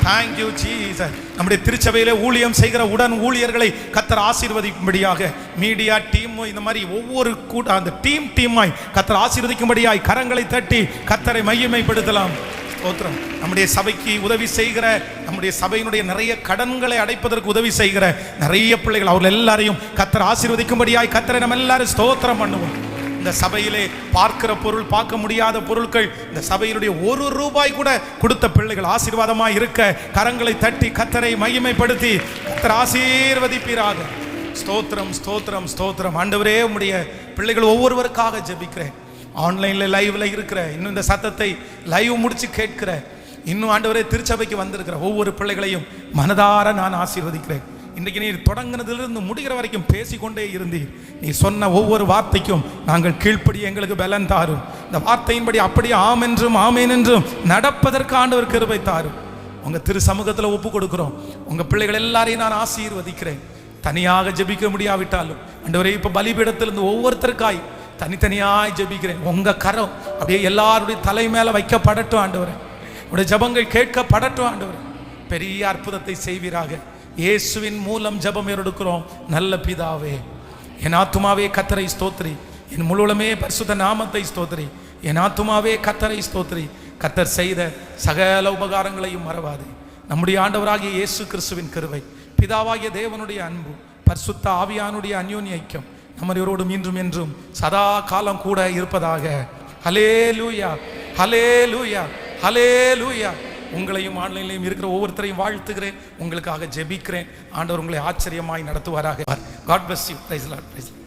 Thank you Jesus. நம்முடைய திருச்சபையிலே ஊழியம் செய்கிற உடன் ஊழியர்களை கர்த்தர் ஆசீர்வதிக்கும்படியாக, மீடியா டீம், இந்த மாதிரி ஒவ்வொரு அந்த டீமாய் கர்த்தர் ஆசீர்வதிக்கும்படியாய் கரங்களை தட்டி கர்த்தரை மகிமைப்படுத்தலாம். ஸ்தோத்திரம். நம்முடைய சபைக்கு உதவி செய்கிற, நம்முடைய சபையினுடைய நிறைய கடன்களை அடைப்பதற்கு உதவி செய்கிற நிறைய பிள்ளைகள், அவர்கள் எல்லாரையும் கர்த்தர் ஆசீர்வதிக்கும்படியாய் கர்த்தரை நம்ம எல்லாரும் ஸ்தோத்திரம் பண்ணுவோம். இந்த சபையிலே பார்க்கிற பொருள், பார்க்க முடியாத பொருட்கள், இந்த சபையினுடைய ₹1 கூட கொடுத்த பிள்ளைகள் ஆசீர்வாதமாய் இருக்க கரங்களை தட்டி கர்த்தரை மகிமைப்படுத்தி கர்த்தர் ஆசீர்வதிப்பீராக. ஸ்தோத்திரம், ஸ்தோத்திரம், ஸ்தோத்திரம். ஆண்டவரே, உம்முடைய பிள்ளைகள் ஒவ்வொருவருக்காக ஜெபிக்கிறேன். ஆன்லைன்ல லைவ்ல இருக்கிற, இன்னும் இந்த சத்தத்தை லைவ் முடிச்சு கேட்கிற, இன்னும் ஆண்டவரே திருச்சபைக்கு வந்திருக்கிற ஒவ்வொரு பிள்ளைகளையும் மனதார நான் ஆசீர்வதிக்கிறேன். இன்றைக்கு நீர் தொடங்கினதிலிருந்து முடிகிற வரைக்கும் பேசிக்கொண்டே இருந்தீர். நீ சொன்ன ஒவ்வொரு வார்த்தைக்கும் நாங்கள் கீழ்ப்படி, எங்களுக்கு பலன் தாரும். இந்த வார்த்தையின்படி அப்படியே ஆம் என்றும் ஆமேன் என்றும் நடப்பதற்கு ஆண்டவர் கிருபை தாரும். உங்க திரு சமூகத்தில் ஒப்பு கொடுக்கிறோம். உங்க பிள்ளைகள் எல்லாரையும் நான் ஆசீர்வதிக்கிறேன். தனியாக ஜெபிக்க முடியாவிட்டாலும் ஆண்டவரே, இப்ப பலிபீடத்திலிருந்து ஒவ்வொருத்தருக்காய் தனித்தனியாய் ஜெபிக்கிறேன். உங்க கரம் அப்படியே எல்லாருடைய தலை மேல வைக்கப்படட்டும் ஆண்டவரே. உடைய ஜெபங்கள் கேட்கப்படட்டும் ஆண்டவரே. பெரிய அற்புதத்தை செய்வீராக. இயேசுவின் மூலம் ஜெபம் எடுக்கிறோம் நல்ல பிதாவே. என் ஆத்துமாவே கர்த்தரை ஸ்தோத்திரி, என் முழுவதுமே பரிசுத்த நாமத்தை ஸ்தோத்திரி. என் ஆத்துமாவே கர்த்தரை ஸ்தோத்திரி. கர்த்தர் செய்த சகல உபகாரங்களையும் மறவாதே. நம்முடைய ஆண்டவராகிய இயேசு கிறிஸ்துவின் கிருபை, பிதாவாகிய தேவனுடைய அன்பு, பரிசுத்த ஆவியானுடைய அந்யோன்ய ஐக்கியம் நம்மவரோடும் இன்றும் என்றும் சதா காலம் கூட இருப்பதாக. ஹல்லேலூயா, ஹல்லேலூயா, ஹல்லேலூயா. உங்களையும் ஆன்லைன்லையும் இருக்கிற ஒவ்வொருத்தரையும் வாழ்த்துகிறேன். உங்களுக்காக ஜெபிக்கிறேன். ஆண்டவர் உங்களை ஆச்சரியமாய் நடத்துவாராக. God bless you. Praise the Lord. Praise the Lord.